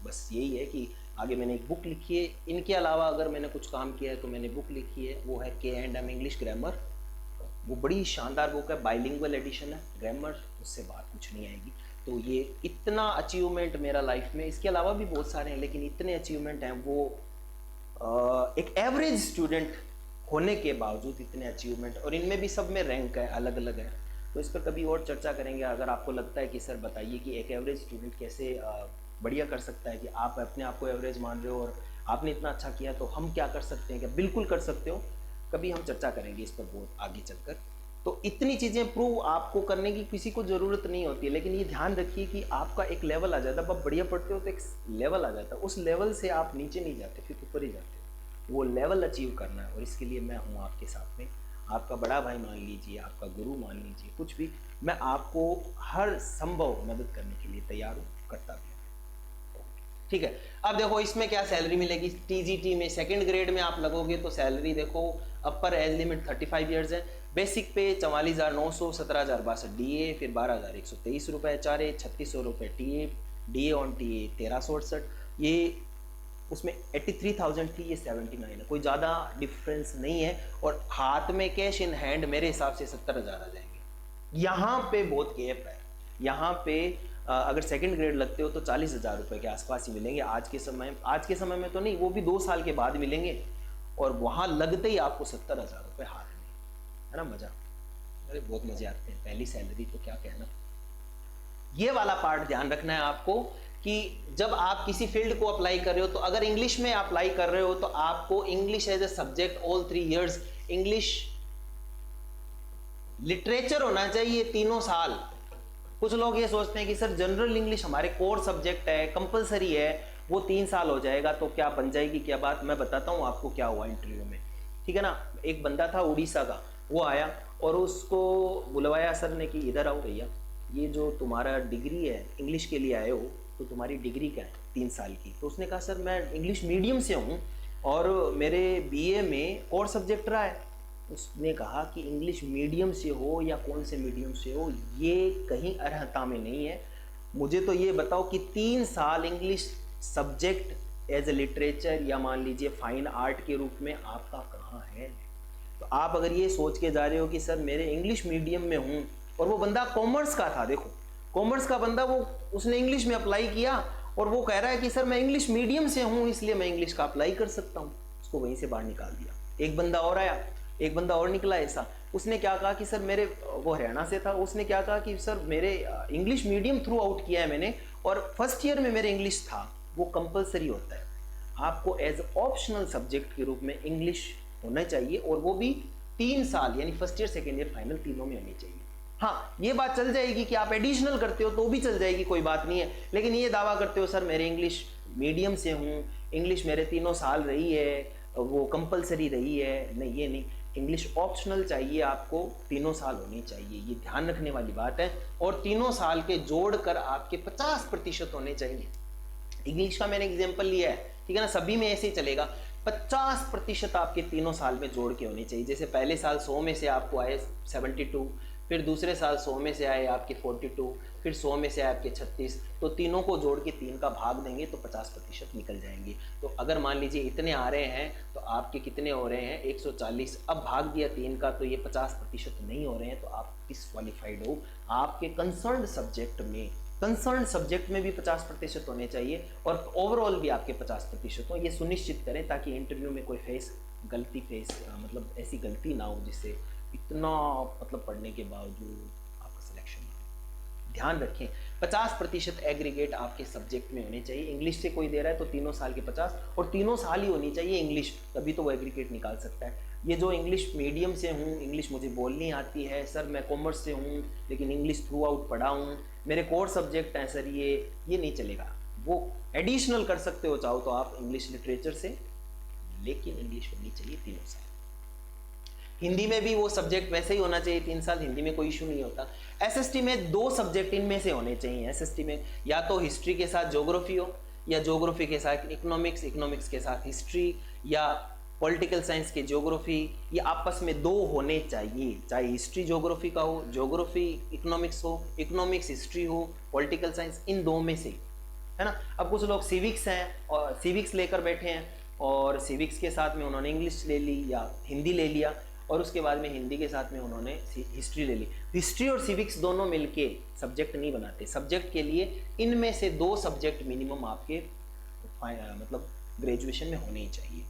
S1: बस यही है कि आगे मैंने एक बुक लिखी है। इनके अलावा अगर मैंने कुछ काम किया है तो मैंने बुक लिखी है, वो है K&M इंग्लिश ग्रामर। वो बड़ी शानदार बुक है, बाइलिंगुअल एडिशन है, ग्रामर उससे बात कुछ नहीं आएगी। तो ये इतना अचीवमेंट मेरा लाइफ में, इसके अलावा भी बहुत सारे हैं, लेकिन इतने अचीवमेंट हैं वो एक एवरेज स्टूडेंट होने के बावजूद इतने अचीवमेंट, और इनमें भी सब में रैंक है, अलग अलग है। तो इस पर कभी और चर्चा करेंगे। अगर आपको लगता है कि सर बताइए कि एक एवरेज स्टूडेंट कैसे बढ़िया कर सकता है, कि आप अपने आप को एवरेज मान रहे हो और आपने इतना अच्छा किया, तो हम क्या कर सकते हैं, क्या बिल्कुल कर सकते हो, कभी हम चर्चा करेंगे इस पर बहुत आगे चलकर। तो इतनी चीज़ें प्रूव आपको करने की किसी को ज़रूरत नहीं होती है, लेकिन ये ध्यान रखिए कि आपका एक लेवल आ जाता है। आप बढ़िया पढ़ते हो तो एक लेवल आ जाता है, उस लेवल से आप नीचे नहीं जाते, फिर ऊपर ही जाते हो। वो लेवल अचीव करना है, और इसके लिए मैं हूँ आपके साथ में, आपका बड़ा भाई मान लीजिए, आपका गुरु मान लीजिए, कुछ भी, मैं आपको हर संभव मदद करने के लिए तैयार हूँ, करता भी हूँ, ठीक है। अब देखो इसमें क्या सैलरी मिलेगी, टीजीटी में 2nd ग्रेड में आप लगोगे तो सैलरी देखो, अपर एज लिमिट 35 ईयर्स है, बेसिक पे 44,900, 17,062 डीए, फिर 12,123 रुपये HRA, 3,600 रुपये टीए, डीए ऑन टीए 1368, ये उसमें 83,000 थी, ये 79 है, कोई ज़्यादा डिफरेंस नहीं है। और हाथ में कैश इन हैंड मेरे हिसाब से 70,000 आ जाएंगे। यहाँ पे बहुत गैप है, यहाँ पे अगर 2nd ग्रेड लगते हो तो 40,000 रुपये के आसपास ही मिलेंगे आज के समय में तो नहीं, वो भी 2 साल के बाद मिलेंगे, और वहाँ लगते ही आपको 70,000 रुपये हाथ में, है ना। मज़ा, अरे बहुत मज़े आते हैं, पहली सैलरी तो क्या कहना। ये वाला पार्ट ध्यान रखना है आपको कि जब आप किसी फील्ड को अप्लाई कर रहे हो, तो अगर इंग्लिश में अप्लाई कर रहे हो तो आपको English as a subject all 3 years, English literature होना चाहिए 3 साल। कुछ लोग ये सोचते हैं कि सर जनरल इंग्लिश हमारे कोर सब्जेक्ट है, कंपलसरी है, वो 3 साल हो जाएगा तो क्या बन जाएगी क्या बात। मैं बताता हूँ आपको क्या हुआ इंटरव्यू में, ठीक है ना। एक बंदा था उड़ीसा का, वो आया और उसको बुलवाया सर ने कि इधर आओ भैया, ये जो तुम्हारा डिग्री है, इंग्लिश के लिए आए हो तो तुम्हारी डिग्री क्या है 3 साल की। तो उसने कहा सर मैं इंग्लिश मीडियम से हूँ और मेरे बीए में कोर सब्जेक्ट रहा है। उसने कहा कि इंग्लिश मीडियम से हो या कौन से मीडियम से हो, ये कहीं अर्हता में नहीं है, मुझे तो ये बताओ कि 3 साल English subject as a literature या मान लीजिए फाइन आर्ट के रूप में आपका कहाँ है। तो आप अगर ये सोच के जा रहे हो कि सर मेरे इंग्लिश मीडियम में हूँ, और वो बंदा कॉमर्स का था, देखो कॉमर्स का बंदा, वो उसने इंग्लिश में अप्लाई किया और वो कह रहा है कि सर मैं इंग्लिश मीडियम से हूँ इसलिए मैं इंग्लिश का अप्लाई कर सकता हूँ, उसको वहीं से बाहर निकाल दिया। एक बंदा और आया, एक बंदा और निकला ऐसा, उसने क्या कहा कि सर मेरे, वो हरियाणा से था, उसने क्या कहा कि सर मेरे इंग्लिश मीडियम थ्रू आउट किया है मैंने, और फर्स्ट ईयर में मेरे इंग्लिश था। वो कंपलसरी होता है, आपको एज ऑप्शनल सब्जेक्ट के रूप में इंग्लिश होना चाहिए, और वो भी 3 साल, यानी first year second year final तीनों में होनी चाहिए। हाँ, ये बात चल जाएगी कि आप एडिशनल करते हो तो भी चल जाएगी, कोई बात नहीं है, लेकिन ये दावा करते हो सर मेरे इंग्लिश मीडियम से हूँ, इंग्लिश मेरे तीनों साल रही है, वो कंपलसरी रही है, नहीं ये नहीं, इंग्लिश ऑप्शनल चाहिए आपको, तीनों साल होनी चाहिए, ये ध्यान रखने वाली बात है। और तीनों साल के जोड़कर आपके 50% होने चाहिए। इंग्लिश का मैंने एग्जाम्पल लिया है, ठीक है ना, सभी में ऐसे ही चलेगा। 50% आपके तीनों साल में जोड़ के होने चाहिए। जैसे पहले साल 100 में से आपको आए 72, फिर दूसरे साल 100 में से आए आपके 42, फिर 100 में से आए आपके 36, तो तीनों को जोड़ के 3 का भाग देंगे तो 50% निकल जाएंगे। तो अगर मान लीजिए इतने आ रहे हैं तो आपके कितने हो रहे हैं 140, अब भाग दिया 3 का तो ये 50% नहीं हो रहे हैं, तो आप डिस्क्वालीफाइड हो। आपके कंसर्न सब्जेक्ट में भी 50% होने चाहिए और ओवरऑल भी आपके 50% हो। ये सुनिश्चित करें ताकि इंटरव्यू में कोई मतलब ऐसी गलती ना हो जिससे इतना मतलब पढ़ने के बावजूद आपका सिलेक्शन ना हो। ध्यान रखें 50% एग्रीगेट आपके सब्जेक्ट में होने चाहिए। इंग्लिश से कोई दे रहा है तो तीनों साल के 50, और तीनों साल ही होनी चाहिए इंग्लिश, तभी तो वो एग्रीगेट निकाल सकता है। ये जो इंग्लिश मीडियम से हूँ, इंग्लिश मुझे बोलनी आती है सर, मैं कॉमर्स से हूँ लेकिन इंग्लिश थ्रू आउट पढ़ा हूँ, मेरे कोर सब्जेक्ट हैं सर, ये नहीं चलेगा। वो एडिशनल कर सकते हो चाहो तो आप इंग्लिश लिटरेचर से, लेकिन इंग्लिश होनी चाहिए तीनों साल। हिंदी में भी वो सब्जेक्ट वैसे ही होना चाहिए 3 साल, हिंदी में कोई इशू नहीं होता। एसएसटी में 2 सब्जेक्ट इनमें से होने चाहिए। एसएसटी में या तो हिस्ट्री के साथ ज्योग्राफी हो, या ज्योग्राफी के साथ इकोनॉमिक्स, इकोनॉमिक्स के साथ हिस्ट्री, या पॉलिटिकल साइंस के ज्योग्राफी, ये आपस में 2 होने चाहिए। चाहे हिस्ट्री ज्योग्राफी का हो, ज्योग्राफी इकोनॉमिक्स हो, इकोनॉमिक्स हिस्ट्री हो, पॉलिटिकल साइंस, इन 2 में से, है ना। अब कुछ लोग सिविक्स हैं और सिविक्स लेकर बैठे हैं और सिविक्स के साथ में उन्होंने इंग्लिश ले ली या हिंदी ले लिया, और उसके बाद में हिंदी के साथ में उन्होंने हिस्ट्री ले ली। हिस्ट्री और सिविक्स दोनों मिलके सब्जेक्ट नहीं बनाते। सब्जेक्ट के लिए इनमें से 2 सब्जेक्ट मिनिमम आपके मतलब ग्रेजुएशन में होने ही चाहिए।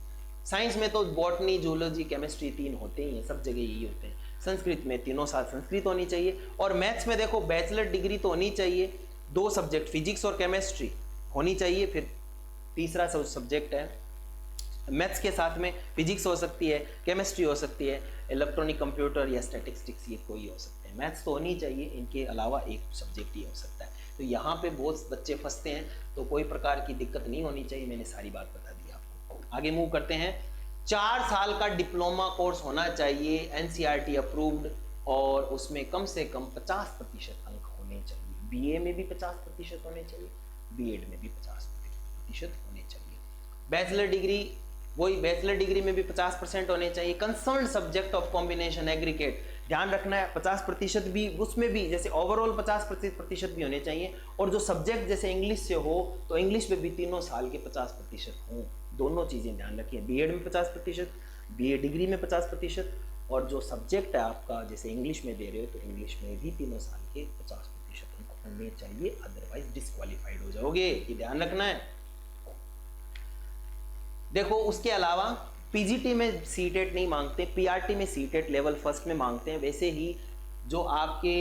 S1: साइंस में तो बॉटनी, जूलॉजी, केमिस्ट्री 3 होते ही हैं, सब जगह यही होते हैं। संस्कृत में तीनों साल संस्कृत होनी चाहिए, और मैथ्स में देखो बैचलर डिग्री तो होनी चाहिए, 2 सब्जेक्ट फिजिक्स और केमिस्ट्री होनी चाहिए। फिर तीसरा सब्जेक्ट है मैथ्स के साथ में फिजिक्स हो सकती है, केमिस्ट्री हो सकती है, इलेक्ट्रॉनिक कंप्यूटर या स्टैटिस्टिक्स, ये कोई हो सकते हैं। मैथ्स तो होनी चाहिए, इनके अलावा एक सब्जेक्ट ही हो सकता है। तो यहाँ पे बहुत बच्चे फंसते हैं, तो कोई प्रकार की दिक्कत नहीं होनी चाहिए। मैंने सारी बात बता दी आपको। आगे मूव करते हैं। 4 साल का डिप्लोमा कोर्स होना चाहिए, एनसीईआरटी अप्रूव्ड, और उसमें कम से कम 50% अंक होने चाहिए। बीए में भी 50% होने चाहिए, बीएड में भी 50% होने चाहिए। बैचलर डिग्री, वही बैचलर डिग्री में भी 50% होने चाहिए। Concern subject of combination aggregate, ध्यान रखना है 50% भी, उसमें भी जैसे ओवरऑल 50% भी होने चाहिए। और जो सब्जेक्ट जैसे इंग्लिश से हो तो इंग्लिश में भी तीनों साल के 50% हों। दोनों चीज़ें ध्यान रखिए, बीएड में 50%, बीए डिग्री में 50%, और जो सब्जेक्ट है आपका जैसे इंग्लिश में दे रहे हो तो इंग्लिश में भी तीनों साल के 50% होने चाहिए, अदरवाइज डिस्क्वालीफाइड हो जाओगे, ये ध्यान रखना है। देखो उसके अलावा पीजीटी में सीटेट नहीं मांगते, पीआरटी में सीटेट लेवल फर्स्ट में मांगते हैं। वैसे ही जो आपके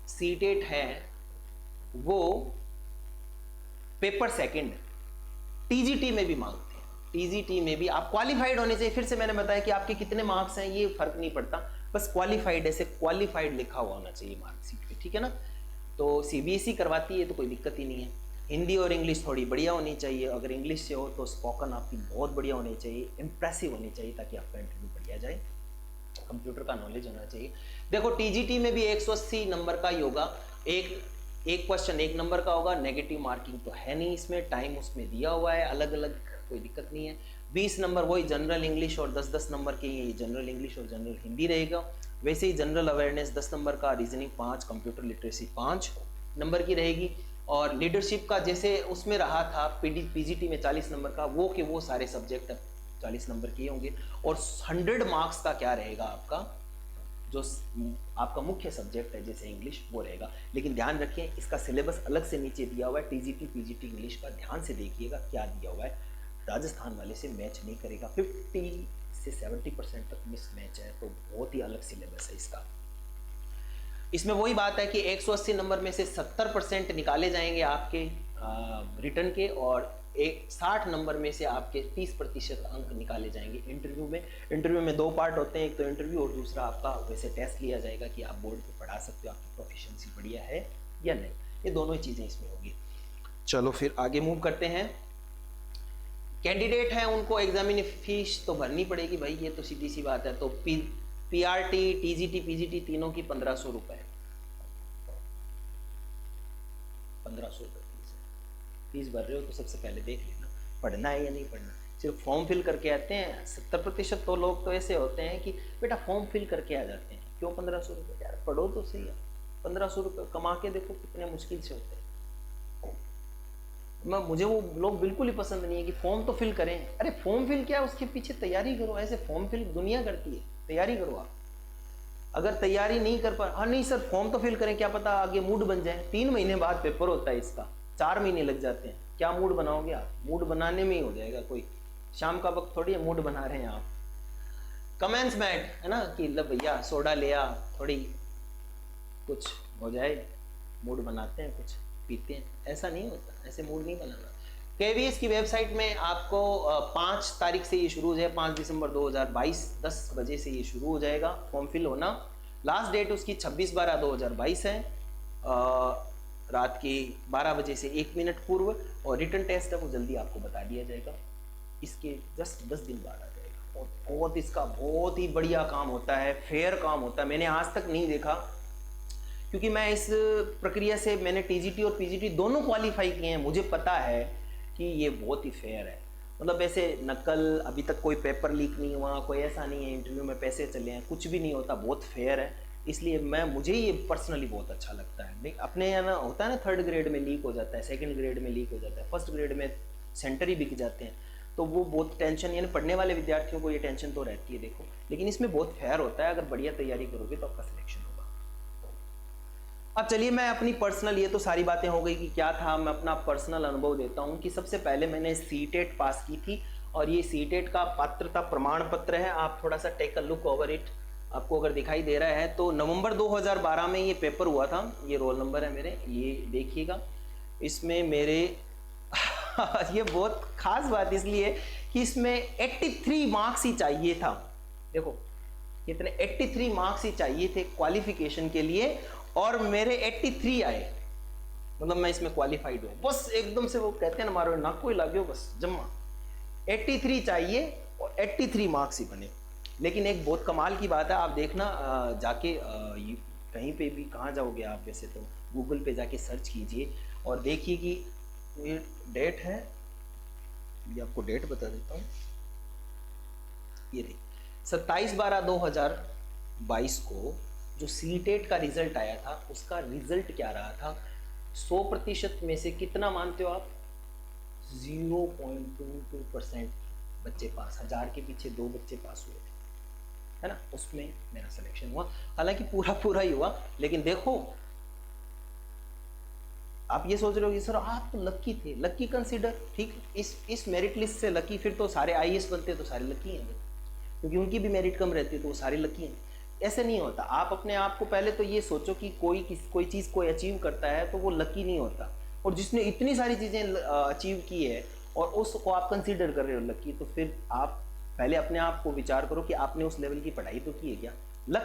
S1: सीटेट है वो पेपर सेकंड टीजीटी में भी मांगते हैं। टीजीटी में भी आप क्वालिफाइड होने चाहिए। फिर से मैंने बताया कि आपके कितने मार्क्स हैं ये फर्क नहीं पड़ता, बस क्वालिफाइड, ऐसे क्वालिफाइड लिखा हुआ होना चाहिए मार्कशीट पे, ठीक है ना। तो सीबीएसई करवाती है तो कोई दिक्कत ही नहीं है। हिंदी और इंग्लिश थोड़ी बढ़िया होनी चाहिए, अगर इंग्लिश से हो तो स्पोकन आपकी बहुत बढ़िया होनी चाहिए, इंप्रेसिव होनी चाहिए ताकि आपका इंटरव्यू बढ़िया जाए। कंप्यूटर का नॉलेज होना चाहिए। देखो टीजीटी में भी 180 नंबर का ही होगा, एक क्वेश्चन 1 नंबर का होगा, नेगेटिव मार्किंग तो है नहीं इसमें, टाइम उसमें दिया हुआ है अलग अलग, कोई दिक्कत नहीं है। 20 नंबर वही जनरल इंग्लिश और 10-10 नंबर के जनरल इंग्लिश और जनरल हिंदी रहेगा। वैसे ही जनरल अवेयरनेस 10 नंबर का, रीजनिंग 5, कंप्यूटर लिटरेसी 5 नंबर की रहेगी। और लीडरशिप का जैसे उसमें रहा था पीजीटी में 40 नंबर का, वो सारे सब्जेक्ट 40 नंबर के होंगे। और 100 मार्क्स का क्या रहेगा आपका, जो आपका मुख्य सब्जेक्ट है जैसे इंग्लिश, वो रहेगा। लेकिन ध्यान रखें इसका सिलेबस अलग से नीचे दिया हुआ है, टीजीटी पीजीटी इंग्लिश का, ध्यान से देखिएगा क्या दिया हुआ है। राजस्थान वाले से मैच नहीं करेगा, 50 से 70% तक मिस मैच है, तो बहुत ही अलग सिलेबस है इसका। इसमें वही बात है कि 180 नंबर में से 70% निकाले जाएंगे आपके रिटर्न के, और 60 नंबर में से आपके 30% अंक निकाले जाएंगे इंटरव्यू में। इंटरव्यू में 2 पार्ट होते हैं, एक तो इंटरव्यू और दूसरा आपका वैसे टेस्ट लिया जाएगा कि आप बोर्ड पे पढ़ा सकते हो, आपकी प्रोफिशिएंसी बढ़िया है या नहीं, ये दोनों चीज़ें इसमें होगी। चलो फिर आगे मूव करते हैं। कैंडिडेट हैं उनको एग्जामिनेशन फीस तो भरनी पड़ेगी भाई, ये तो सीधी सी बात है। तो पीआरटी, टीजीटी, पीजीटी तीनों की 1500 रुपए, 1500 रुपये फीस है। फीस भर रहे हो तो सबसे पहले देख लेना पढ़ना है या नहीं पढ़ना। सिर्फ फॉर्म फिल करके आते हैं 70% तो लोग तो ऐसे होते हैं कि बेटा फॉर्म फिल करके आ जाते हैं, क्यों 1500 रुपये? यार पढ़ो तो सही है, 1500 रुपये कमा के देखो कितने मुश्किल से होते हैं। मुझे वो लोग बिल्कुल ही पसंद नहीं है कि फॉर्म तो फिल करें। अरे फॉर्म फिल क्या, उसके पीछे तैयारी करो। ऐसे फॉर्म फिल दुनिया करती है, तैयारी करो आप। अगर तैयारी नहीं कर पा, हाँ नहीं सर फॉर्म तो फिल करें, क्या पता आगे मूड बन जाए। 3 महीने बाद पेपर होता है इसका, 4 महीने लग जाते हैं। क्या मूड बनाओगे आप? मूड बनाने में ही हो जाएगा। कोई शाम का वक्त थोड़ी मूड बना रहे हैं आप। कमेंसमेंट है ना कि लो भैया सोडा लिया, थोड़ी कुछ हो जाए, मूड बनाते हैं, कुछ पीते हैं। ऐसा नहीं होता, ऐसे मूड नहीं बनाना। केवीएस की वेबसाइट में आपको 5 तारीख से ये शुरू हो जाए, 5 दिसंबर 2022 10 बजे से ये शुरू हो जाएगा फॉर्म फिल होना। लास्ट डेट उसकी 26/12/2022 है, रात के 12 बजे से 1 मिनट पूर्व। और रिटन टेस्ट है वो जल्दी आपको बता दिया जाएगा, इसके जस्ट 10 दिन बाद आ जाएगा। और बहुत इसका बहुत ही बढ़िया काम होता है, फेयर काम होता है। मैंने आज तक नहीं देखा, क्योंकि मैं इस प्रक्रिया से मैंने टीजीटी और पीजीटी दोनों क्वालिफाई किए हैं। मुझे पता है कि ये बहुत ही फेयर है। मतलब ऐसे नकल, अभी तक कोई पेपर लीक नहीं हुआ, कोई ऐसा नहीं है इंटरव्यू में पैसे चले हैं, कुछ भी नहीं होता, बहुत फेयर है। इसलिए मुझे ये पर्सनली बहुत अच्छा लगता है। अपने यहाँ ना होता है ना, 3rd ग्रेड में लीक हो जाता है, 2nd ग्रेड में लीक हो जाता है, 1st ग्रेड में सेंटर ही बिक जाते हैं, तो वो बहुत टेंशन, यानी पढ़ने वाले विद्यार्थियों को ये टेंशन तो रहती है देखो। लेकिन इसमें बहुत फेयर होता है, अगर बढ़िया तैयारी करोगे तो आपका सिलेक्शन होगा। अब चलिए मैं अपनी पर्सनल, ये तो सारी बातें हो गई कि क्या था, मैं अपना पर्सनल अनुभव देता हूँ कि सबसे पहले मैंने सीटेट पास की थी, और ये सीटेट का पात्रता प्रमाण पत्र है। आप थोड़ा सा take a look over it, आपको अगर दिखाई दे रहा है तो नवंबर 2012 में ये पेपर हुआ था। ये रोल नंबर है मेरे, ये देखिएगा। इसमें मेरे ये बहुत खास बात इसलिए कि इसमें 83 मार्क्स ही चाहिए था। देखो कितने 83 मार्क्स ही चाहिए थे क्वालिफिकेशन के लिए, और मेरे 83 आए। मतलब मैं इसमें क्वालिफाइड हूँ। बस एकदम से वो कहते हैं ना, मारो नाक को ही लागो, बस जम्मा 83 चाहिए और 83 मार्क्स ही बने। लेकिन एक बहुत कमाल की बात है, आप देखना जाके कहीं पे भी, कहाँ जाओगे आप वैसे तो गूगल पे जाके सर्च कीजिए और देखिए कि ये डेट है, ये आपको डेट बता देता हूँ। ये रही 27/12/2022 को जो सीटेट का रिजल्ट आया था, उसका रिजल्ट क्या रहा था? 100% में से कितना मानते हो आप? 0.22% बच्चे पास, 1000 के पीछे 2 बच्चे पास हुए थे, है ना। उसमें मेरा सिलेक्शन हुआ, हालांकि पूरा ही हुआ। लेकिन देखो आप ये सोच रहे हो कि सर आप तो लकी थे, लकी कंसीडर, ठीक, इस मेरिट लिस्ट से लकी, फिर तो सारे आईएएस बनते तो सारे लकी हैं, क्योंकि उनकी भी मेरिट कम रहती है तो वो सारे लकी हैं। ऐसे नहीं होता। आप अपने आप को पहले तो ये सोचो कि कोई चीज़ कोई अचीव करता है तो वो लकी नहीं होता, और जिसने इतनी सारी चीज़ें अचीव की है और उसको आप कंसीडर कर रहे हो लकी, तो फिर आप पहले अपने आप को विचार करो कि आपने उस लेवल की पढ़ाई तो की है क्या। लक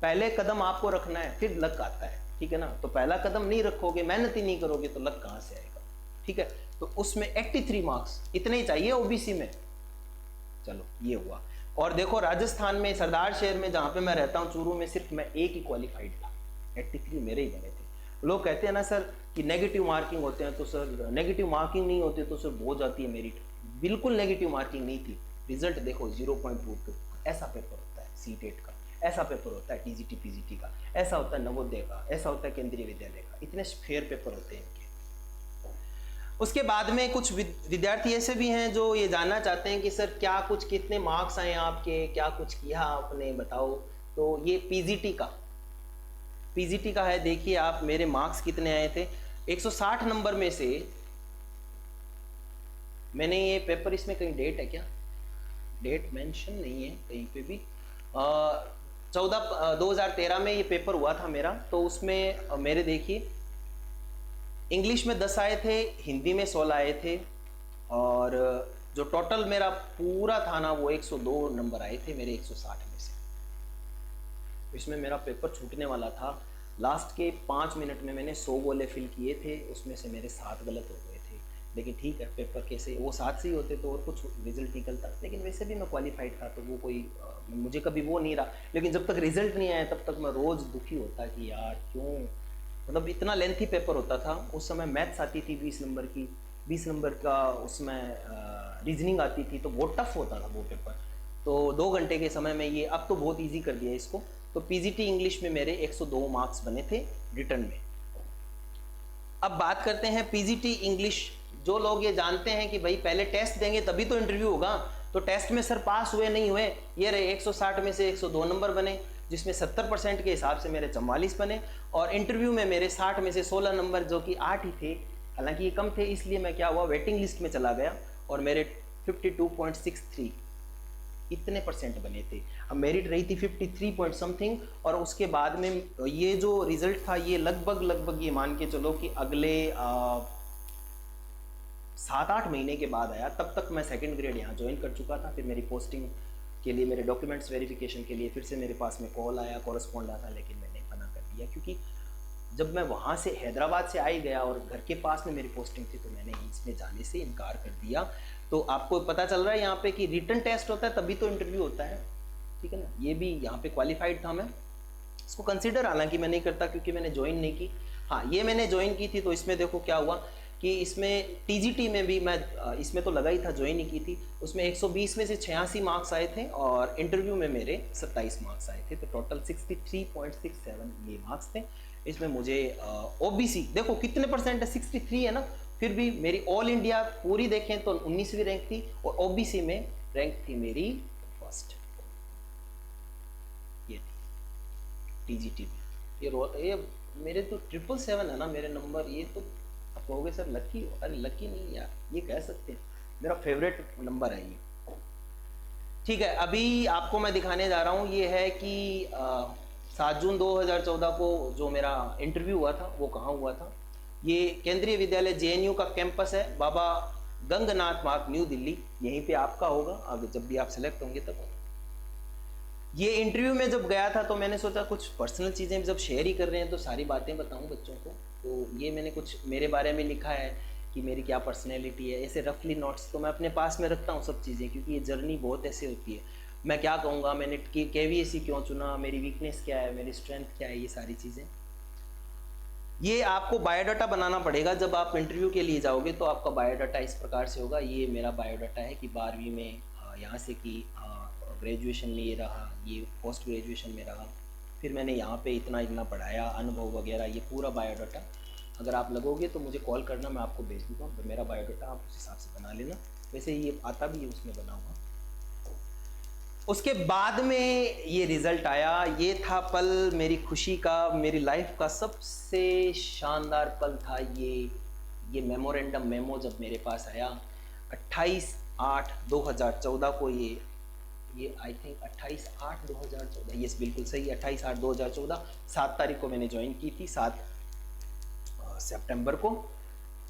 S1: पहले कदम आपको रखना है, फिर लक आता है, ठीक है ना। तो पहला कदम नहीं रखोगे, मेहनत ही नहीं करोगे, तो लक कहाँ से आएगा, ठीक है। तो उसमें 83 मार्क्स इतने ही चाहिए ओबीसी में। चलो ये हुआ। और देखो राजस्थान में सरदार शहर में जहाँ पे मैं रहता हूँ, चूरू में, सिर्फ मैं एक ही क्वालिफाइड था, 83 मेरे ही बने थे। लोग कहते हैं ना सर कि नेगेटिव मार्किंग होते हैं, तो सर नेगेटिव मार्किंग नहीं होती तो सर बहुत जाती है मेरिट। बिल्कुल नेगेटिव मार्किंग नहीं थी। रिजल्ट देखो 0.22। ऐसा पेपर होता है सीटेट का, ऐसा पेपर होता है टीजीटी पीजीटी का, ऐसा होता है नवोदय का, ऐसा होता है केंद्रीय विद्यालय का। इतने फेयर पेपर होते हैं इनके। उसके बाद में कुछ विद्यार्थी ऐसे भी हैं जो ये जानना चाहते हैं कि सर क्या कुछ, कितने मार्क्स आए आपके, क्या कुछ किया आपने, बताओ। तो ये पीजीटी का है। देखिए आप, मेरे मार्क्स कितने आए थे। 160 नंबर में से मैंने ये पेपर, इसमें कहीं डेट है क्या? डेट मेंशन नहीं है कहीं पे भी। 2013 में ये पेपर हुआ था मेरा। तो उसमें मेरे देखिए इंग्लिश में 10 आए थे, हिंदी में 16 आए थे, और जो टोटल मेरा पूरा था ना वो 102 नंबर आए थे मेरे 160 में से। इसमें मेरा पेपर छूटने वाला था। लास्ट के 5 मिनट में मैंने 100 गोले फिल किए थे, उसमें से मेरे 7 गलत हो गए थे। लेकिन ठीक है, पेपर कैसे वो साथ से ही होते तो और कुछ रिजल्ट निकलता, लेकिन वैसे भी मैं क्वालिफाइड था, तो वो कोई मुझे कभी वो नहीं रहा। लेकिन जब तक रिजल्ट नहीं आया तब तक मैं रोज़ दुखी होता कि यार क्यों, मतलब इतना लेंथी पेपर होता था उस समय। मैथ्स आती थी 20 नंबर की, 20 नंबर का उसमें रीजनिंग आती थी, तो बहुत टफ होता था वो पेपर। तो 2 घंटे के समय में ये, अब तो बहुत ईजी कर दिया इसको। तो पीजीटी इंग्लिश में मेरे 102 मार्क्स बने थे रिटर्न में। अब बात करते हैं पीजीटी इंग्लिश। जो लोग ये जानते हैं कि भाई पहले टेस्ट देंगे तभी तो इंटरव्यू होगा, तो टेस्ट में सर पास हुए नहीं हुए, ये रहे 160 में से 102 नंबर बने, जिसमें 70% के हिसाब से मेरे 44 बने, और इंटरव्यू में मेरे 60 में से 16 नंबर जो कि 8 ही थे, हालांकि ये कम थे, इसलिए मैं क्या हुआ, वेटिंग लिस्ट में चला गया और मेरे 52.63 इतने परसेंट बने थे। अब मेरिट रही थी 53 पॉइंट समथिंग, और उसके बाद में ये जो रिजल्ट था ये लगभग ये मान के चलो कि अगले 7-8 महीने के बाद आया। तब तक मैं सेकंड ग्रेड यहाँ ज्वाइन कर चुका था। फिर मेरी पोस्टिंग के लिए, मेरे डॉक्यूमेंट्स वेरिफिकेशन के लिए फिर से मेरे पास में कॉल आया, कॉरेस्पॉन्ड आता, लेकिन मैंने मना कर दिया, क्योंकि जब मैं वहाँ से हैदराबाद से आई गया और घर के पास में मेरी पोस्टिंग थी, तो मैंने इसमें जाने से इनकार कर दिया। तो आपको पता चल रहा है यहाँ पे कि रिटन टेस्ट होता है तभी तो इंटरव्यू होता है, ठीक है ना। ये भी यहाँ पे क्वालिफाइड था मैं, इसको कंसिडर हालांकि मैं नहीं करता क्योंकि मैंने ज्वाइन नहीं की। हाँ, ये मैंने ज्वाइन की थी, तो इसमें देखो क्या हुआ कि इसमें टीजीटी में भी मैं इसमें तो लगा ही था, ज्वाइन ही की थी। उसमें 120 में से 86 मार्क्स आए थे और इंटरव्यू में मेरे 27 मार्क्स आए थे, तो टोटल 63.67 ये मार्क्स थे। इसमें मुझे ओबीसी देखो कितने परसेंट है, 63 है ना, फिर भी मेरी ऑल इंडिया पूरी देखें तो 19वीं रैंक थी, और ओबीसी में रैंक थी मेरी फर्स्ट, ये थी टीजीटी में। ये मेरे तो 777 है ना मेरे नंबर। ये तो आप कहोगे सर लकी हो, अरे लकी नहीं यार, ये कह सकते हैं मेरा फेवरेट नंबर है ये। ठीक है, अभी आपको मैं दिखाने जा रहा हूँ, ये है कि 7 जून 2014 को जो मेरा इंटरव्यू हुआ था वो कहाँ हुआ था। ये केंद्रीय विद्यालय जेएनयू का कैंपस है, बाबा गंगनाथ मार्ग, न्यू दिल्ली, यहीं पे आपका होगा अब जब भी आप सेलेक्ट होंगे तब। ये इंटरव्यू में जब गया था तो मैंने सोचा कुछ पर्सनल चीज़ें जब शेयर ही कर रहे हैं तो सारी बातें बताऊं बच्चों को। तो ये मैंने कुछ मेरे बारे में लिखा है कि मेरी क्या पर्सनैलिटी है, ऐसे रफली नोट्स तो मैं अपने पास में रखता हूँ सब चीज़ें, क्योंकि ये जर्नी बहुत ऐसे होती है। मैं क्या कहूँगा, मैंने केवीएससी क्यों चुना, मेरी वीकनेस क्या है, मेरी स्ट्रेंथ क्या है, ये सारी चीज़ें। ये आपको बायोडाटा बनाना पड़ेगा जब आप इंटरव्यू के लिए जाओगे, तो आपका बायोडाटा इस प्रकार से होगा। ये मेरा बायोडाटा है कि 12वीं में यहाँ से कि ग्रेजुएशन में ये रहा, ये पोस्ट ग्रेजुएशन में रहा, फिर मैंने यहाँ पे इतना इतना पढ़ाया, अनुभव वगैरह, ये पूरा बायोडाटा। अगर आप लगोगे तो मुझे कॉल करना, मैं आपको भेज दूँगा मेरा बायोडाटा, आप उस हिसाब से बना लेना। वैसे ये आता भी है उसमें बना हुआ। उसके बाद में ये रिज़ल्ट आया, ये था पल मेरी खुशी का, मेरी लाइफ का सबसे शानदार पल था ये मेमोरेंडम मेमो जब मेरे पास आया 28/8/2014 को। ये आई थिंक 28/8/2014, यस बिल्कुल सही, 28/8/2014, 7 तारीख को मैंने ज्वाइन की थी, 7 सितंबर को।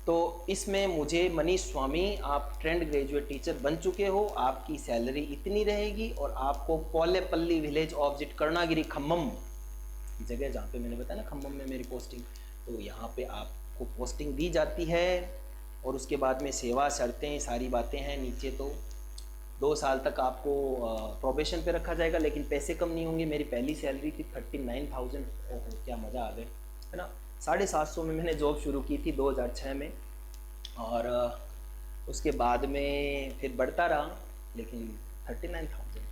S1: तो इसमें मुझे मनीष स्वामी, आप ट्रेंड ग्रेजुएट टीचर बन चुके हो, आपकी सैलरी इतनी रहेगी और आपको पोलेपल्ली विलेज ऑब्जेक्ट कर्णागिरी खम्मम जगह, जहाँ पे मैंने बताया ना खम्मम में मेरी पोस्टिंग, तो यहाँ पे आपको पोस्टिंग दी जाती है। और उसके बाद में सेवा शर्तें सारी बातें हैं नीचे। तो 2 साल तक आपको प्रोबेशन पे रखा जाएगा, लेकिन पैसे कम नहीं होंगे। मेरी पहली सैलरी थी 39,000, ओहो क्या मज़ा आ गया, है ना। 750 में मैंने जॉब शुरू की थी 2006 में, और उसके बाद में फिर बढ़ता रहा, लेकिन 39,000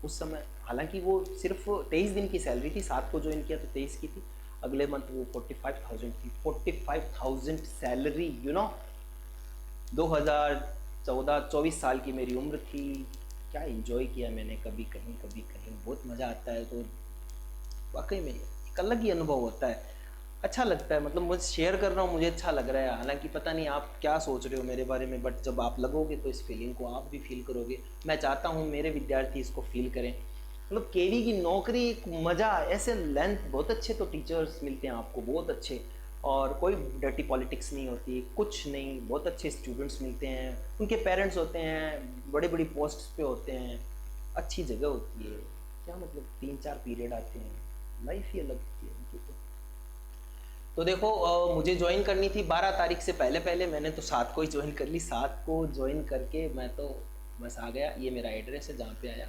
S1: उस समय, हालांकि वो सिर्फ 23 दिन की सैलरी थी, 7 को ज्वाइन किया तो 23 की थी, अगले मंथ वो 45,000 थी। 45,000 सैलरी, 2014-24 साल की मेरी उम्र थी। क्या एंजॉय किया मैंने, कभी कहीं कभी कहीं, बहुत मज़ा आता है। तो वाकई में एक अलग ही अनुभव होता है, अच्छा लगता है। मतलब मुझे शेयर कर रहा हूँ, मुझे अच्छा लग रहा है। हालांकि पता नहीं आप क्या सोच रहे हो मेरे बारे में, बट जब आप लगोगे तो इस फीलिंग को आप भी फील करोगे। मैं चाहता हूँ मेरे विद्यार्थी इसको फील करें। मतलब केवी की नौकरी एक मज़ा, ऐसे लेंथ बहुत अच्छे तो टीचर्स मिलते हैं आपको, बहुत अच्छे, और कोई डर्टी पॉलिटिक्स नहीं होती, कुछ नहीं, बहुत अच्छे स्टूडेंट्स मिलते हैं, उनके पेरेंट्स होते हैं, बड़े बड़ी पोस्ट्स पे होते हैं, अच्छी जगह होती है। क्या मतलब 3-4 पीरियड आते हैं, लाइफ ही अलग होती है उनकी। तो देखो मुझे ज्वाइन करनी थी 12 तारीख से पहले पहले, मैंने तो 7 को ही ज्वाइन कर ली। 7 को ज्वाइन करके मैं तो बस आ गया। ये मेरा एड्रेस है जहाँ पे आया।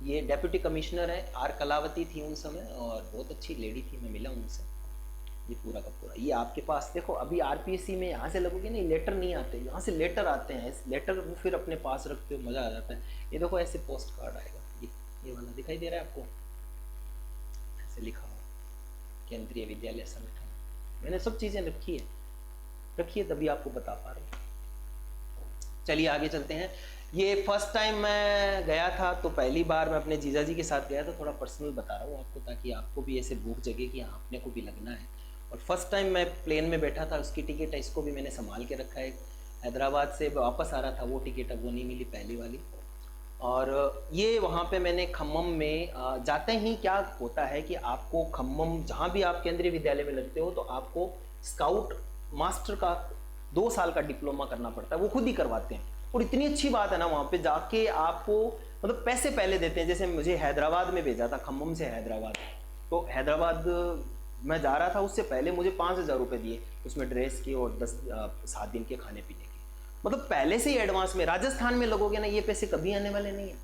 S1: ये डेप्यूटी कमिश्नर है, आर कलावती थी उन समय, और बहुत अच्छी लेडी थी, मैं मिला उनसे। ये पूरा का पूरा ये आपके पास देखो, अभी आरपीएससी में यहाँ से लगोगे ना, लेटर नहीं आते, यहाँ से लेटर आते हैं। इस लेटर वो फिर अपने पास रखते हो, मज़ा आ जाता है। ये देखो ऐसे पोस्ट कार्ड आएगा, ये वाला दिखाई दे रहा है आपको, ऐसे लिखा हुआ केंद्रीय विद्यालय संगठन। मैंने सब चीज़ें रखी है तभी आपको बता पा रहा हूँ। चलिए आगे चलते हैं। ये फर्स्ट टाइम मैं गया था, तो पहली बार मैं अपने जीजा जी के साथ गया था। थोड़ा पर्सनल बता रहा हूँ आपको, ताकि आपको भी ऐसे भूख जगे कि हाँ अपने को भी लगना है। और फर्स्ट टाइम मैं प्लेन में बैठा था, उसकी टिकट है, इसको भी मैंने संभाल के रखा है। हैदराबाद से वापस आ रहा था, वो टिकट अब वो नहीं मिली, पहली वाली। और ये वहाँ पे मैंने खम्मम में जाते ही क्या होता है कि आपको खम्मम, जहाँ भी आप केंद्रीय विद्यालय में लगते हो, तो आपको स्काउट मास्टर का 2 साल का डिप्लोमा करना पड़ता है, वो खुद ही करवाते हैं। और इतनी अच्छी बात है ना, वहाँ पे जाके आपको मतलब पैसे पहले देते हैं। जैसे मुझे हैदराबाद में भेजा था, खम्मम से हैदराबाद, तो हैदराबाद मैं जा रहा था, उससे पहले मुझे 5,000 रुपये दिए, उसमें ड्रेस के और 7 दिन के खाने पीने के। मतलब पहले से ही एडवांस में। राजस्थान में लगोगे ना, ये पैसे कभी आने वाले नहीं है।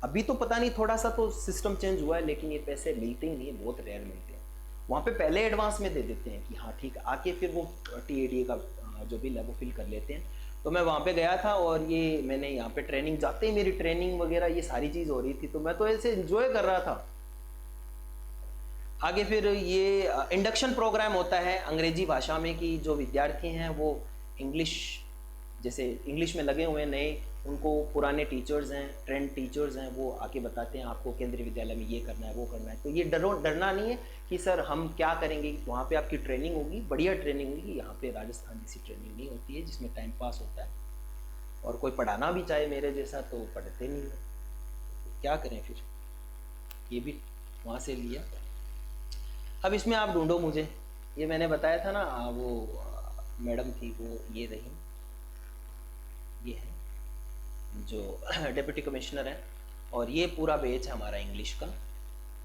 S1: अभी तो पता नहीं, थोड़ा सा तो सिस्टम चेंज हुआ है, लेकिन ये पैसे मिलते ही नहीं है, बहुत रेयर मिलते हैं। वहाँ पे पहले एडवांस में दे देते हैं कि हाँ ठीक, आके फिर वो टीएडी का जो बिल है वो फिल कर लेते हैं। तो मैं वहाँ पे गया था, और ये मैंने यहाँ पे ट्रेनिंग, जाते ही मेरी ट्रेनिंग वगैरह ये सारी चीज़ हो रही थी, तो मैं तो ऐसे एंजॉय कर रहा था। आगे फिर ये इंडक्शन प्रोग्राम होता है अंग्रेजी भाषा में, कि जो विद्यार्थी हैं वो इंग्लिश, जैसे इंग्लिश में लगे हुए नए, उनको पुराने टीचर्स हैं, ट्रेंड टीचर्स हैं, वो आके बताते हैं आपको केंद्रीय विद्यालय में ये करना है, वो करना है। तो ये डरना नहीं है कि सर हम क्या करेंगे, वहाँ पे आपकी ट्रेनिंग होगी, बढ़िया ट्रेनिंग होगी। यहाँ पे राजस्थान जैसी ट्रेनिंग नहीं होती है जिसमें टाइम पास होता है, और कोई पढ़ाना भी चाहे मेरे जैसा तो पढ़ते नहीं है। क्या करें फिर, ये भी वहाँ से लिया। अब इसमें आप ढूंढो मुझे, ये मैंने बताया था ना, वो मैडम थी, वो ये रही, ये है जो डिप्टी कमिश्नर है। और ये पूरा बैच है हमारा इंग्लिश का।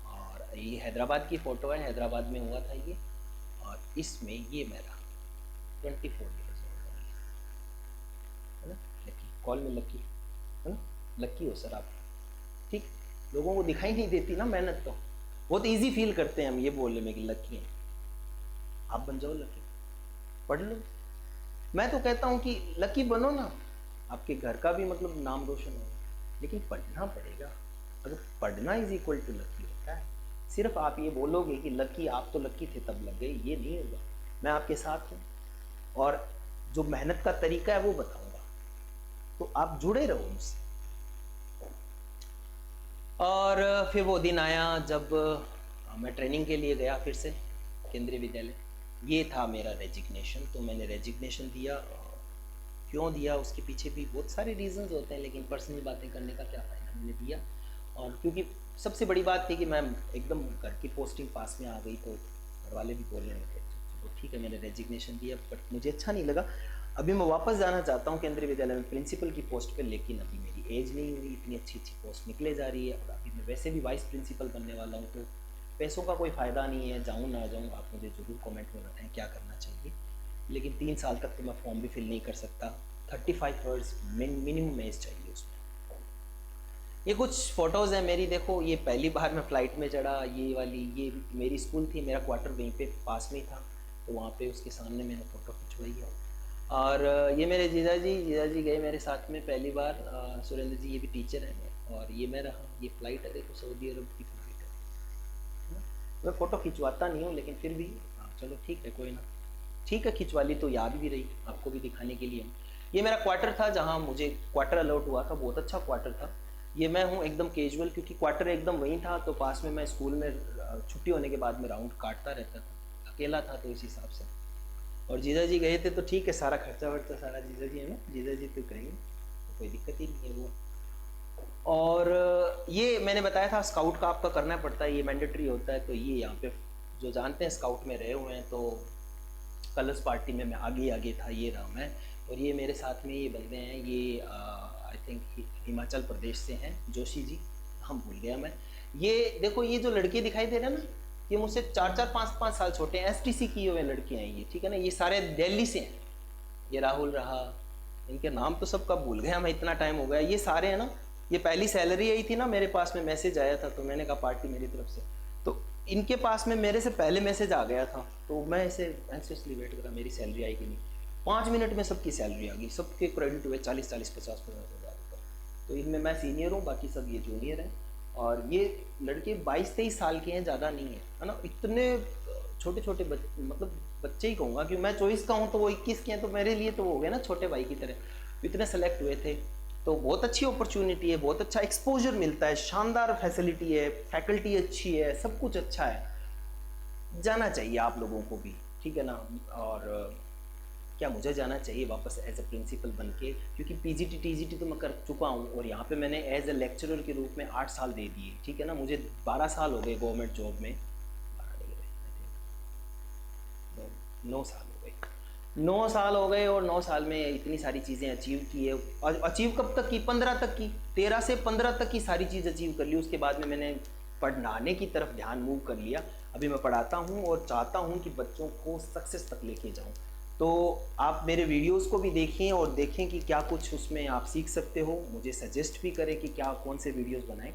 S1: और ये हैदराबाद की फ़ोटो है, हैदराबाद में हुआ था ये। और इसमें ये मेरा 24 ईयर्स है ना, लकी, कॉल में लकी है ना, लकी हो सर आप। ठीक, लोगों को दिखाई नहीं देती ना मेहनत, तो बहुत इजी फील करते हैं हम ये बोलने में कि लकी हैं। आप बन जाओ लकी, पढ़ लो। मैं तो कहता हूँ कि लकी बनो ना, आपके घर का भी मतलब नाम रोशन हो, लेकिन पढ़ना पड़ेगा। अगर पढ़ना इज इक्वल टू लकी होता है, सिर्फ आप ये बोलोगे कि लकी, आप तो लकी थे तब लग गए, ये नहीं होगा। मैं आपके साथ हूँ, और जो मेहनत का तरीका है वो बताऊंगा, तो आप जुड़े रहो मुझसे। और फिर वो दिन आया जब मैं ट्रेनिंग के लिए गया फिर से केंद्रीय विद्यालय। ये था मेरा रेजिग्नेशन, तो मैंने रेजिग्नेशन दिया। क्यों दिया, उसके पीछे भी बहुत सारे रीजंस होते हैं, लेकिन पर्सनल बातें करने का क्या फ़ायदा, मैंने दिया। और क्योंकि सबसे बड़ी बात थी कि मैं एकदम घर की पोस्टिंग पास में आ गई, तो घर वाले भी बोलने लगे तो ठीक है, मैंने रेजिग्नेशन दिया। बट मुझे अच्छा नहीं लगा। अभी मैं वापस जाना चाहता हूँ केंद्रीय विद्यालय में प्रिंसिपल की पोस्ट पे, लेकिन अभी मेरी एज नहीं हुई, इतनी अच्छी अच्छी पोस्ट निकले जा रही है। और अभी मैं वैसे भी वाइस प्रिंसिपल बनने वाला हूँ, तो पैसों का कोई फ़ायदा नहीं है, जाऊँ ना जाऊँ। आप मुझे ज़रूर कमेंट में बताएं क्या करना चाहिए। लेकिन 3 साल तक तो मैं फॉर्म भी फिल नहीं कर सकता। 35 वर्ड्स मिनिमम एज चाहिए उसमें। ये कुछ फ़ोटोज़ हैं मेरी, देखो ये पहली बार मैं फ़्लाइट में चढ़ा, ये वाली, ये मेरी स्कूल थी, मेरा क्वार्टर वहीं पे पास में था, तो वहाँ पे उसके सामने मैंने फ़ोटो खिंचवाई है। और ये मेरे जीजा जी गए मेरे साथ में पहली बार, सुरेंद्र जी, ये भी टीचर हैं। और ये मैं रहा, ये फ़्लाइट है देखो, सऊदी अरब की फ़्लाइट है। मैं फ़ोटो खिंचवाता नहीं हूँ, लेकिन फिर भी चलो ठीक है, कोई ना, ठीक है, खिंचवा ली तो याद भी रही आपको भी दिखाने के लिए। ये मेरा क्वार्टर था, जहाँ मुझे क्वार्टर अलॉट हुआ था, बहुत अच्छा क्वार्टर था। ये मैं हूँ एकदम कैजुअल, क्योंकि क्वार्टर एकदम वहीं था, तो पास में मैं स्कूल में छुट्टी होने के बाद में राउंड काटता रहता था, अकेला था तो इस हिसाब से। और जीजा जी गए थे, तो ठीक है, सारा खर्चा वर्चा सारा जीजा जी है ना, जीजा जी तो करेंगे, तो कोई दिक्कत ही नहीं है वो। और ये मैंने बताया था स्काउट का आपका करना पड़ता है, ये मैंडेटरी होता है। तो ये यहाँ पे जो जानते हैं स्काउट में रहे हुए हैं, तो कलर्स पार्टी में मैं आगे था, ये रहा मैं। और ये मेरे साथ में ये बंदे हैं, ये आई थिंक हिमाचल प्रदेश से हैं, जोशी जी, हम भूल गया मैं। ये देखो, ये जो लड़के दिखाई दे रहे हैं ना, ये मुझसे 4-4 5-5 साल छोटे हैं, एसटीसी किए हुए लड़कियां हैं ये, ठीक है ना। ये सारे दिल्ली से हैं। ये राहुल रहा, इनके नाम तो सब कब भूल गया मैं, इतना टाइम हो गया। ये सारे हैं ना, ये पहली सैलरी आई थी ना, मेरे पास में मैसेज आया था, तो मैंने कहा पार्टी मेरी तरफ से, तो इनके पास में मेरे से पहले मैसेज आ गया था, तो मैं इसे एंसियसली वेट करा मेरी सैलरी आएगी नहीं। 5 मिनट में सबकी सैलरी आ गई, सबके क्रेडिट हुए 40-40 50-50 हज़ार रुपये। तो इनमें मैं सीनियर हूँ, बाकी सब ये जूनियर हैं। और ये लड़के 22-23 साल के हैं, ज़्यादा नहीं है ना। इतने छोटे छोटे मतलब बच्चे ही कहूँगा, कि मैं 24 का हूँ तो वो 21 के हैं, तो मेरे लिए तो वो हो गए ना छोटे भाई की तरह। इतने सेलेक्ट हुए थे, तो बहुत अच्छी अपॉर्चुनिटी है, बहुत अच्छा एक्सपोजर मिलता है, शानदार फैसिलिटी है, फैकल्टी अच्छी है, सब कुछ अच्छा है। जाना चाहिए आप लोगों को भी, ठीक है ना। और क्या मुझे जाना चाहिए वापस एज अ प्रिंसिपल बन के, क्योंकि पीजीटी टीजीटी तो मैं कर चुका हूँ, और यहाँ पे मैंने एज अ लेक्चरर के रूप में 8 साल दे दिए, ठीक है ना। मुझे 12 साल हो गए गवर्नमेंट जॉब में, 9 साल हो गए, 9 साल हो गए, और 9 साल में इतनी सारी चीज़ें अचीव की है। और अचीव कब तक की? 15 तक की, 13 से 15 तक की सारी चीज़ अचीव कर ली। उसके बाद में मैंने पढ़ाने की तरफ ध्यान मूव कर लिया। अभी मैं पढ़ाता हूँ और चाहता हूँ कि बच्चों को सक्सेस तक लेके जाऊँ। तो आप मेरे वीडियोस को भी देखें, और देखें कि क्या कुछ उसमें आप सीख सकते हो। मुझे सजेस्ट भी करें कि क्या कौन से वीडियोस बनाएं।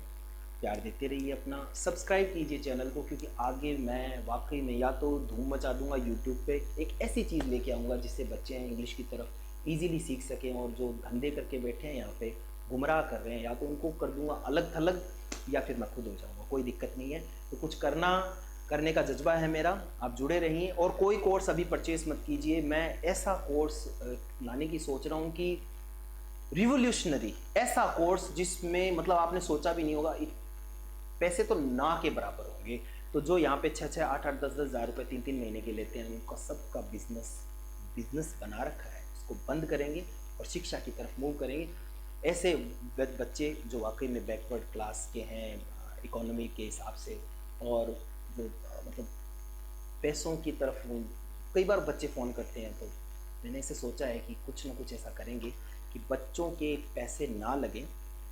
S1: प्यार देते रहिए, अपना सब्सक्राइब कीजिए चैनल को, क्योंकि आगे मैं वाकई में या तो धूम मचा दूंगा यूट्यूब पे, एक ऐसी चीज़ लेके आऊँगा जिससे बच्चे हैं इंग्लिश की तरफ इजीली सीख सकें। और जो धंधे करके बैठे हैं यहाँ पे गुमराह कर रहे हैं, या तो उनको कर दूंगा अलग थलग, या फिर मैं खुद हो जाऊँगा, कोई दिक्कत नहीं है। तो कुछ करने का जज्बा है मेरा। आप जुड़े रहिए, और कोई कोर्स अभी परचेस मत कीजिए। मैं ऐसा कोर्स लाने की सोच रहा हूँ कि रिवोल्यूशनरी, ऐसा कोर्स जिसमें मतलब आपने सोचा भी नहीं होगा, पैसे तो ना के बराबर होंगे। तो जो यहाँ पे 6-6 8-8 10-10 हज़ार रुपये 3-3 महीने के लेते हैं, उनका सबका बिजनेस बना रखा है, उसको बंद करेंगे और शिक्षा की तरफ मूव करेंगे। ऐसे बच्चे जो वाकई में बैकवर्ड क्लास के हैं इकोनॉमी के हिसाब से, और जो मतलब पैसों की तरफ, कई बार बच्चे फ़ोन करते हैं, तो मैंने इसे सोचा है कि कुछ ना कुछ ऐसा करेंगे कि बच्चों के पैसे ना लगे,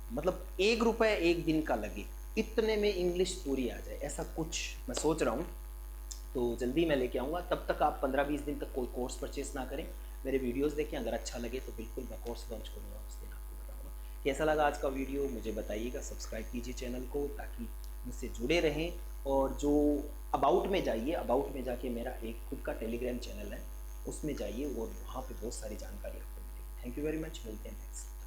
S1: मतलब 1 रुपये 1 दिन का लगे, इतने में इंग्लिश पूरी आ जाए, ऐसा कुछ मैं सोच रहा हूँ। तो जल्दी मैं लेके आऊँगा। तब तक आप 15-20 दिन तक कोई कोर्स परचेस ना करें, मेरे वीडियोस देखें, अगर अच्छा लगे तो बिल्कुल मैं कोर्स लॉन्च करूँगा, उस दिन आपको बताऊँगा। कैसा लगा आज का वीडियो मुझे बताइएगा। सब्सक्राइब कीजिए चैनल को ताकि मुझसे जुड़े रहें। और जो अबाउट में जाइए, अबाउट में जाके मेरा एक खुद का टेलीग्राम चैनल है, उसमें जाइए, और वहाँ पर बहुत सारी जानकारी आपको मिलेगी। थैंक यू वेरी मच, मिलते हैं नेक्स्ट।